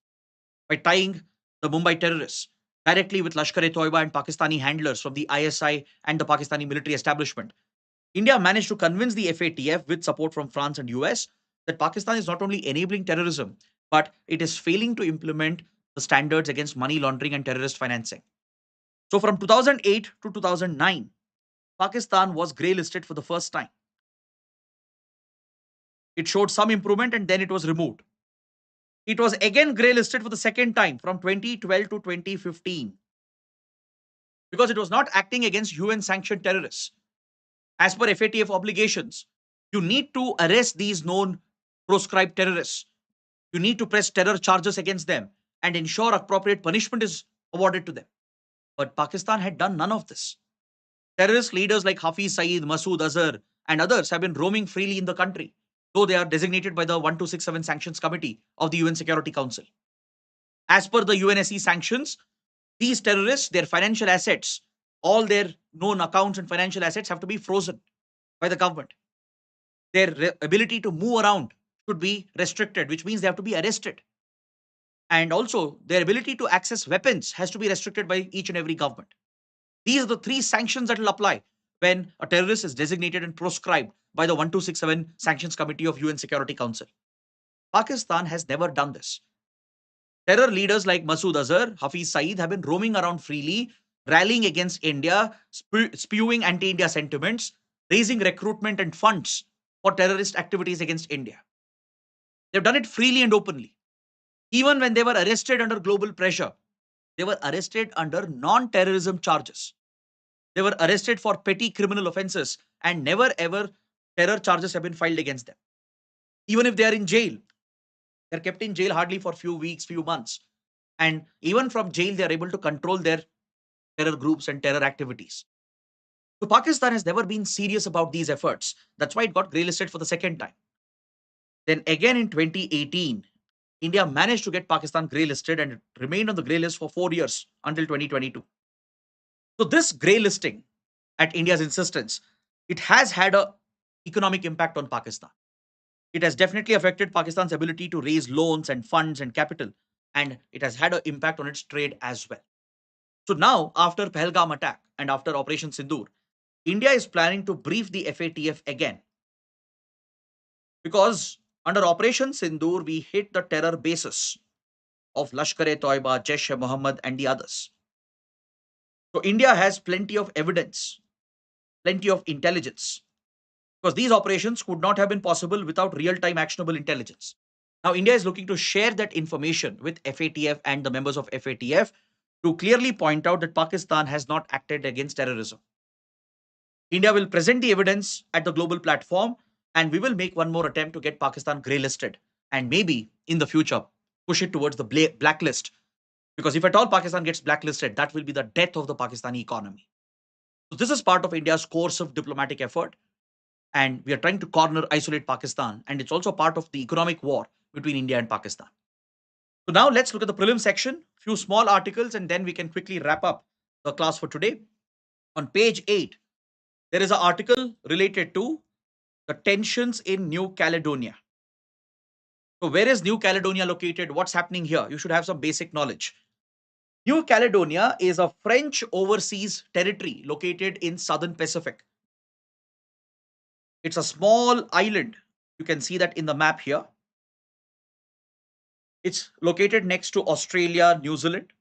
by tying the Mumbai terrorists directly with Lashkar-e-Toiba and Pakistani handlers from the ISI and the Pakistani military establishment. India managed to convince the FATF with support from France and US that Pakistan is not only enabling terrorism, but it is failing to implement the standards against money laundering and terrorist financing. So from 2008 to 2009, Pakistan was grey listed for the first time. It showed some improvement and then it was removed. It was again grey listed for the second time from 2012 to 2015 because it was not acting against UN sanctioned terrorists. As per FATF obligations, you need to arrest these known proscribed terrorists. You need to press terror charges against them and ensure appropriate punishment is awarded to them. But Pakistan had done none of this. Terrorist leaders like Hafiz Saeed, Masood Azhar, and others have been roaming freely in the country, though they are designated by the 1267 Sanctions Committee of the UN Security Council. As per the UNSC sanctions, these terrorists, their financial assets, all their known accounts and financial assets have to be frozen by the government. Their ability to move around should be restricted, which means they have to be arrested. And also, their ability to access weapons has to be restricted by each and every government. These are the 3 sanctions that will apply when a terrorist is designated and proscribed by the 1267 Sanctions Committee of UN Security Council. Pakistan has never done this. Terror leaders like Masood Azhar, Hafiz Saeed have been roaming around freely, rallying against India, spewing anti-India sentiments, raising recruitment and funds for terrorist activities against India. They've done it freely and openly. Even when they were arrested under global pressure, they were arrested under non-terrorism charges. They were arrested for petty criminal offenses and never ever terror charges have been filed against them. Even if they are in jail, they're kept in jail hardly for few weeks, few months. And even from jail, they are able to control their terror groups and terror activities. So Pakistan has never been serious about these efforts. That's why it got grey listed for the second time. Then again in 2018, India managed to get Pakistan grey listed and it remained on the grey list for 4 years until 2022. So this grey listing at India's insistence, it has had a economic impact on Pakistan. It has definitely affected Pakistan's ability to raise loans and funds and capital, and it has had an impact on its trade as well. So now, after Pahalgam attack and after Operation Sindoor, India is planning to brief the FATF again, because under Operation Sindoor, we hit the terror bases of Lashkar-e-Toiba, Jaish-e-Mohammed, and the others. So India has plenty of evidence, plenty of intelligence, because these operations could not have been possible without real-time actionable intelligence. Now, India is looking to share that information with FATF and the members of FATF to clearly point out that Pakistan has not acted against terrorism. India will present the evidence at the global platform, and we will make one more attempt to get Pakistan grey listed, and maybe in the future push it towards the blacklist. Because if at all Pakistan gets blacklisted, that will be the death of the Pakistani economy. So this is part of India's course of diplomatic effort, and we are trying to isolate Pakistan, and it's also part of the economic war between India and Pakistan. So now let's look at the prelim section, few small articles, and then we can quickly wrap up the class for today. On page 8, there is an article related to the tensions in New Caledonia. So where is New Caledonia located? What's happening here? You should have some basic knowledge. New Caledonia is a French overseas territory located in southern Pacific. It's a small island. You can see that in the map here. It's located next to Australia, New Zealand,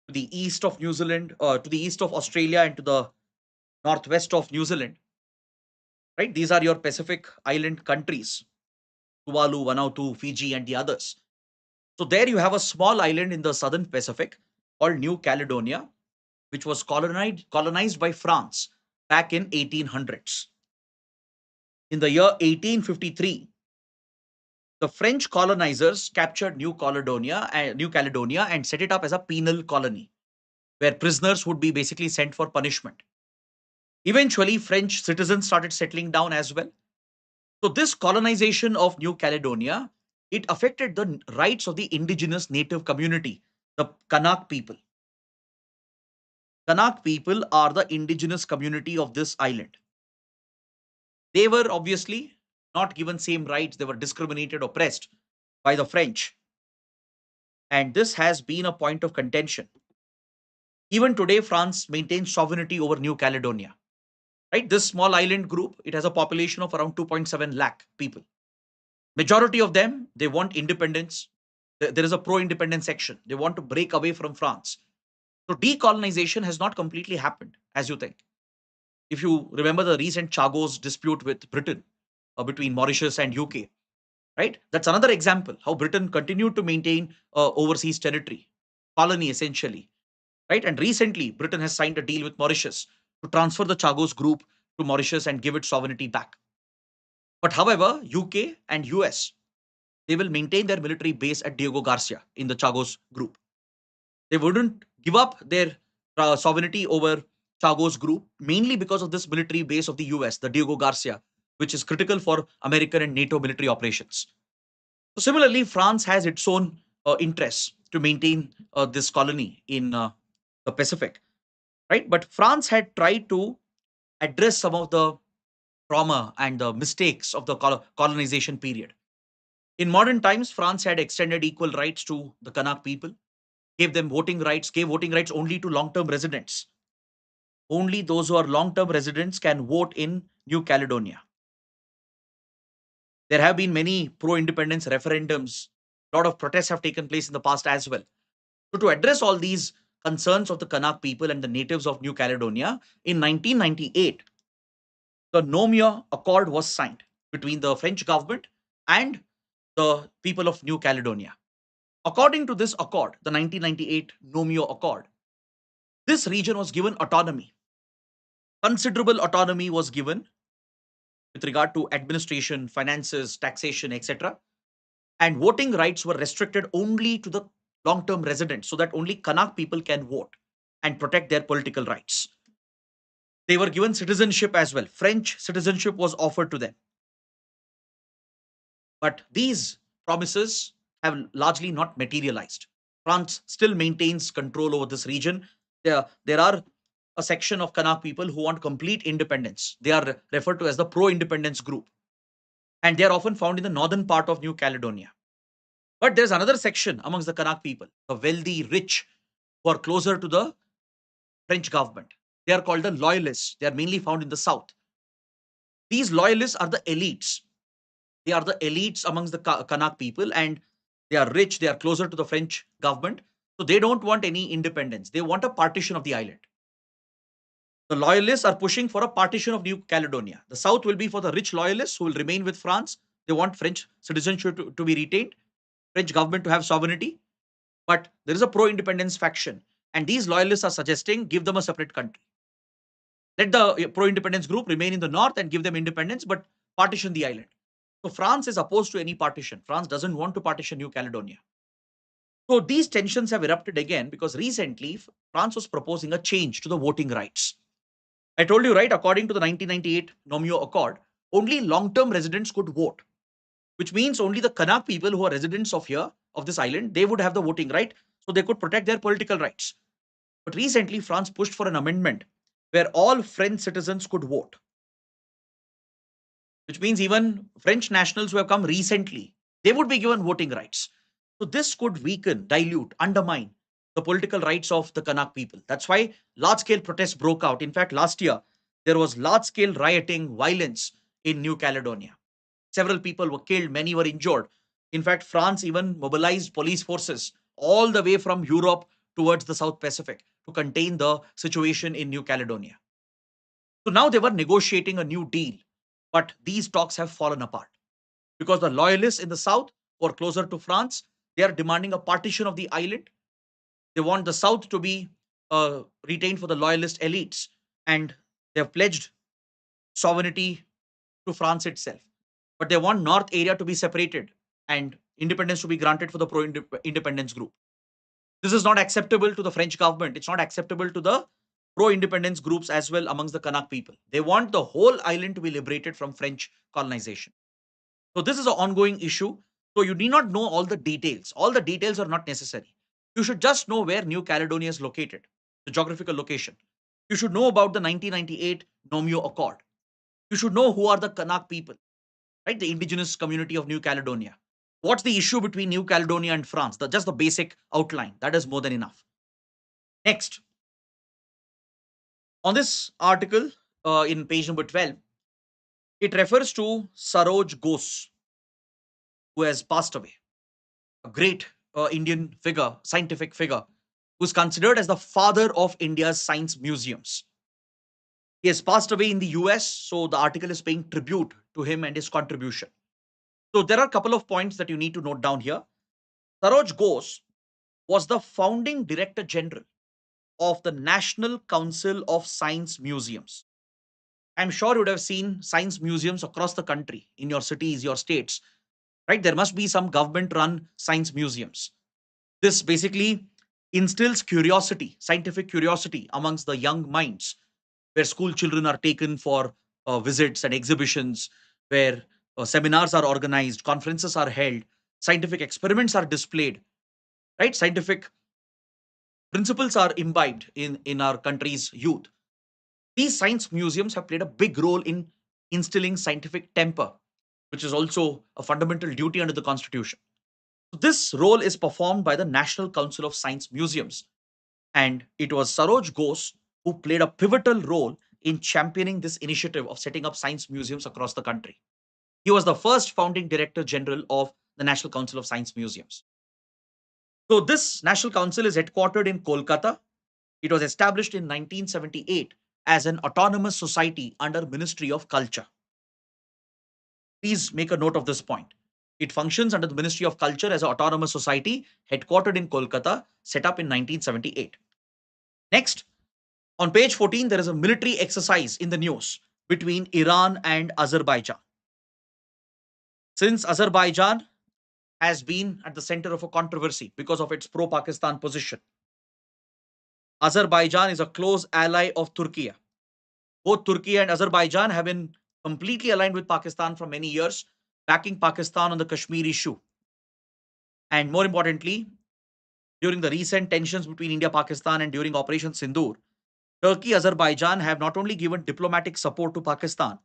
to the east of New Zealand, to the east of Australia, and to the northwest of New Zealand. Right? These are your Pacific island countries: Tuvalu, Vanuatu, Fiji, and the others. So there you have a small island in the southern Pacific called New Caledonia, which was colonized by France back in 1800s. In the year 1853, the French colonizers captured New Caledonia and set it up as a penal colony where prisoners would be basically sent for punishment. Eventually, French citizens started settling down as well. So this colonization of New Caledonia, it affected the rights of the indigenous native community, the Kanak people. Kanak people are the indigenous community of this island. They were obviously not given same rights. They were discriminated, oppressed by the French. And this has been a point of contention. Even today, France maintains sovereignty over New Caledonia. Right? This small island group, it has a population of around 2.7 lakh people. Majority of them, they want independence. There is a pro-independence section. They want to break away from France. So decolonization has not completely happened, as you think. If you remember the recent Chagos dispute with Britain, between Mauritius and UK, right? That's another example how Britain continued to maintain overseas territory, colony essentially, right? And recently, Britain has signed a deal with Mauritius to transfer the Chagos group to Mauritius and give it sovereignty back. But however, UK and US, they will maintain their military base at Diego Garcia in the Chagos group. They wouldn't give up their sovereignty over Chagos group, mainly because of this military base of the US, the Diego Garcia, which is critical for American and NATO military operations. So similarly, France has its own interests to maintain this colony in the Pacific, right? But France had tried to address some of the trauma and the mistakes of the colonization period. In modern times, France had extended equal rights to the Kanak people, gave them voting rights, gave voting rights only to long-term residents. Only those who are long-term residents can vote in New Caledonia. There have been many pro-independence referendums. A lot of protests have taken place in the past as well. So to address all these concerns of the Kanak people and the natives of New Caledonia, in 1998, the Nomia Accord was signed between the French government and the people of New Caledonia. According to this accord, the 1998 Nomio Accord, this region was given autonomy. Considerable autonomy was given with regard to administration, finances, taxation, etc. And voting rights were restricted only to the long-term residents so that only Kanak people can vote and protect their political rights. They were given citizenship as well. French citizenship was offered to them. But these promises have largely not materialized. France still maintains control over this region. There are a section of Kanak people who want complete independence. They are referred to as the pro-independence group, and they are often found in the northern part of New Caledonia. But there's another section amongst the Kanak people, the wealthy, rich, who are closer to the French government. They are called the loyalists. They are mainly found in the south. These loyalists are the elites. They are the elites amongst the Kanak people, and they are rich. They are closer to the French government. So they don't want any independence. They want a partition of the island. The loyalists are pushing for a partition of New Caledonia. The south will be for the rich loyalists who will remain with France. They want French citizenship to be retained, French government to have sovereignty. But there is a pro-independence faction, and these loyalists are suggesting give them a separate country. Let the pro-independence group remain in the north and give them independence, but partition the island. So France is opposed to any partition. France doesn't want to partition New Caledonia. So these tensions have erupted again because recently France was proposing a change to the voting rights. I told you, right, according to the 1998 Nomeo Accord, only long-term residents could vote, which means only the Kanak people who are residents of here, of this island, they would have the voting right, so they could protect their political rights. But recently, France pushed for an amendment where all French citizens could vote, which means even French nationals who have come recently, they would be given voting rights. So this could weaken, dilute, undermine the political rights of the Kanak people. That's why large-scale protests broke out. In fact, last year, there was large-scale rioting, violence in New Caledonia. Several people were killed, many were injured. In fact, France even mobilized police forces all the way from Europe towards the South Pacific to contain the situation in New Caledonia. So now they were negotiating a new deal, but these talks have fallen apart because the loyalists in the south, who are closer to France, they are demanding a partition of the island. They want the south to be retained for the loyalist elites, and they have pledged sovereignty to France itself. But they want north area to be separated and independence to be granted for the pro-independence group. This is not acceptable to the French government. It's not acceptable to the pro-independence groups as well amongst the Kanak people. They want the whole island to be liberated from French colonization. So this is an ongoing issue. So you need not know all the details. All the details are not necessary. You should just know where New Caledonia is located, the geographical location. You should know about the 1998 Nomeo Accord. You should know who are the Kanak people, right? The indigenous community of New Caledonia. What's the issue between New Caledonia and France? Just the basic outline. That is more than enough. Next, on this article in page number 12, it refers to Saroj Ghose, who has passed away. A great Indian figure, scientific figure, who's considered as the father of India's science museums. He has passed away in the US, so the article is paying tribute to him and his contribution. So there are a couple of points that you need to note down here. Saroj Ghose was the founding director general of the National Council of Science Museums. I'm sure you would have seen science museums across the country, in your cities, your states, right? There must be some government run science museums. This basically instills curiosity, scientific curiosity amongst the young minds, where school children are taken for visits and exhibitions, where seminars are organized, conferences are held, scientific experiments are displayed, right? Scientific principles are imbibed in our country's youth. These science museums have played a big role in instilling scientific temper, which is also a fundamental duty under the Constitution. This role is performed by the National Council of Science Museums, and it was Saroj Ghose who played a pivotal role in championing this initiative of setting up science museums across the country. He was the first founding director general of the National Council of Science Museums. So this National Council is headquartered in Kolkata. It was established in 1978 as an autonomous society under Ministry of Culture. Please make a note of this point. It functions under the Ministry of Culture as an autonomous society headquartered in Kolkata, set up in 1978. Next, on page 14, there is a military exercise in the news between Iran and Azerbaijan. Since Azerbaijan has been at the center of a controversy because of its pro-Pakistan position, Azerbaijan is a close ally of Turkey. Both Turkey and Azerbaijan have been completely aligned with Pakistan for many years, backing Pakistan on the Kashmir issue. And more importantly, during the recent tensions between India, Pakistan, and during Operation Sindoor, Turkey, Azerbaijan have not only given diplomatic support to Pakistan,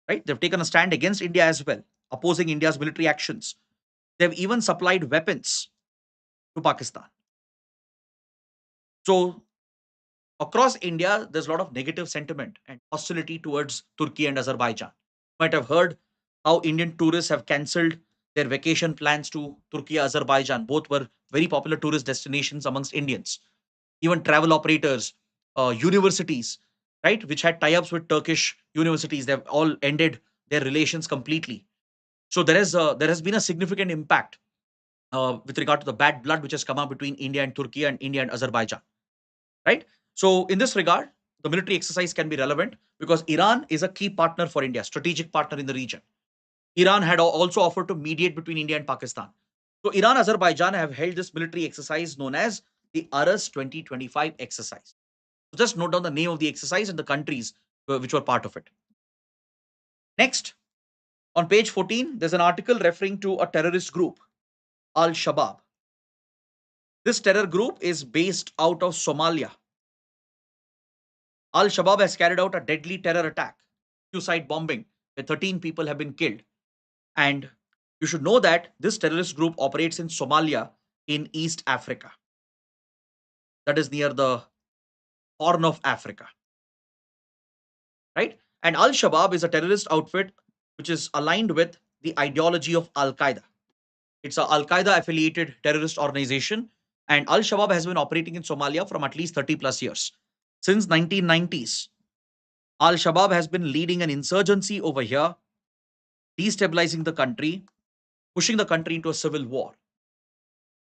right? They've taken a stand against India as well, opposing India's military actions. They've even supplied weapons to Pakistan. So across India, there's a lot of negative sentiment and hostility towards Turkey and Azerbaijan. You might have heard how Indian tourists have cancelled their vacation plans to Turkey, Azerbaijan. Both were very popular tourist destinations amongst Indians. Even travel operators, universities, right, which had tie-ups with Turkish universities, they've all ended their relations completely. So there has been a significant impact with regard to the bad blood which has come up between India and Turkey and India and Azerbaijan, right? So in this regard, the military exercise can be relevant because Iran is a key partner for India, strategic partner in the region. Iran had also offered to mediate between India and Pakistan. So Iran, Azerbaijan have held this military exercise known as the Aras 2025 exercise. So just note down the name of the exercise and the countries which were part of it. Next, on page 14, there's an article referring to a terrorist group, Al Shabaab. This terror group is based out of Somalia. Al Shabaab has carried out a deadly terror attack, suicide bombing, where 13 people have been killed. And you should know that this terrorist group operates in Somalia in East Africa. That is near the Horn of Africa, right? And Al Shabaab is a terrorist outfit which is aligned with the ideology of Al Qaeda. It's a Al Qaeda affiliated terrorist organization. And Al Shabaab has been operating in Somalia from at least 30 plus years. Since 1990s, Al Shabaab has been leading an insurgency over here, destabilizing the country, pushing the country into a civil war.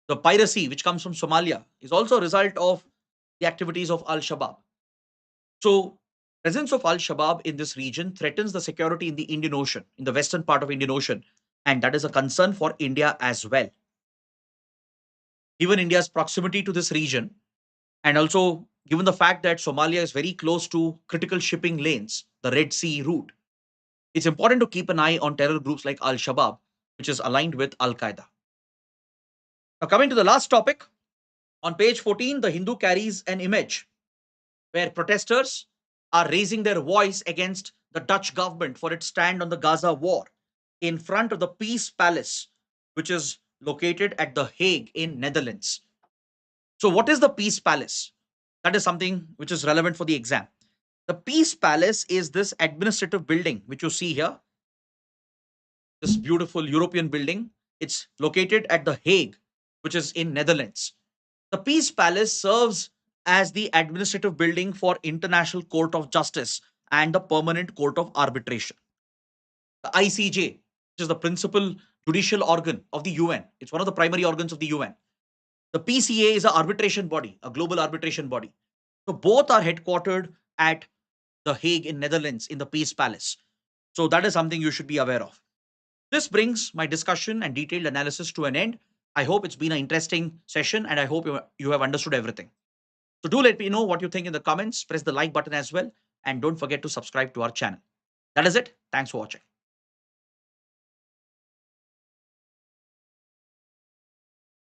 The piracy which comes from Somalia is also a result of the activities of Al Shabaab. So, presence of Al Shabaab in this region threatens the security in the Indian Ocean, in the western part of Indian Ocean, and that is a concern for India as well. Given India's proximity to this region, and also given the fact that Somalia is very close to critical shipping lanes, the Red Sea route, it's important to keep an eye on terror groups like Al Shabaab, which is aligned with Al Qaeda. Now, coming to the last topic, on page 14, the Hindu carries an image where protesters are raising their voice against the Dutch government for its stand on the Gaza war in front of the Peace Palace, which is located at The Hague in Netherlands. So, what is the Peace Palace? That is something which is relevant for the exam. The Peace Palace is this administrative building which you see here, this beautiful European building. It's located at The Hague, which is in Netherlands. The Peace Palace serves as the administrative building for International Court of Justice and the Permanent Court of Arbitration. The ICJ, which is the principal judicial organ of the UN, it's one of the primary organs of the UN. The PCA is an arbitration body, a global arbitration body. So both are headquartered at The Hague in Netherlands in the Peace Palace. So that is something you should be aware of. This brings my discussion and detailed analysis to an end. I hope it's been an interesting session and I hope you have understood everything. So do let me know what you think in the comments. Press the like button as well. And don't forget to subscribe to our channel. That is it. Thanks for watching.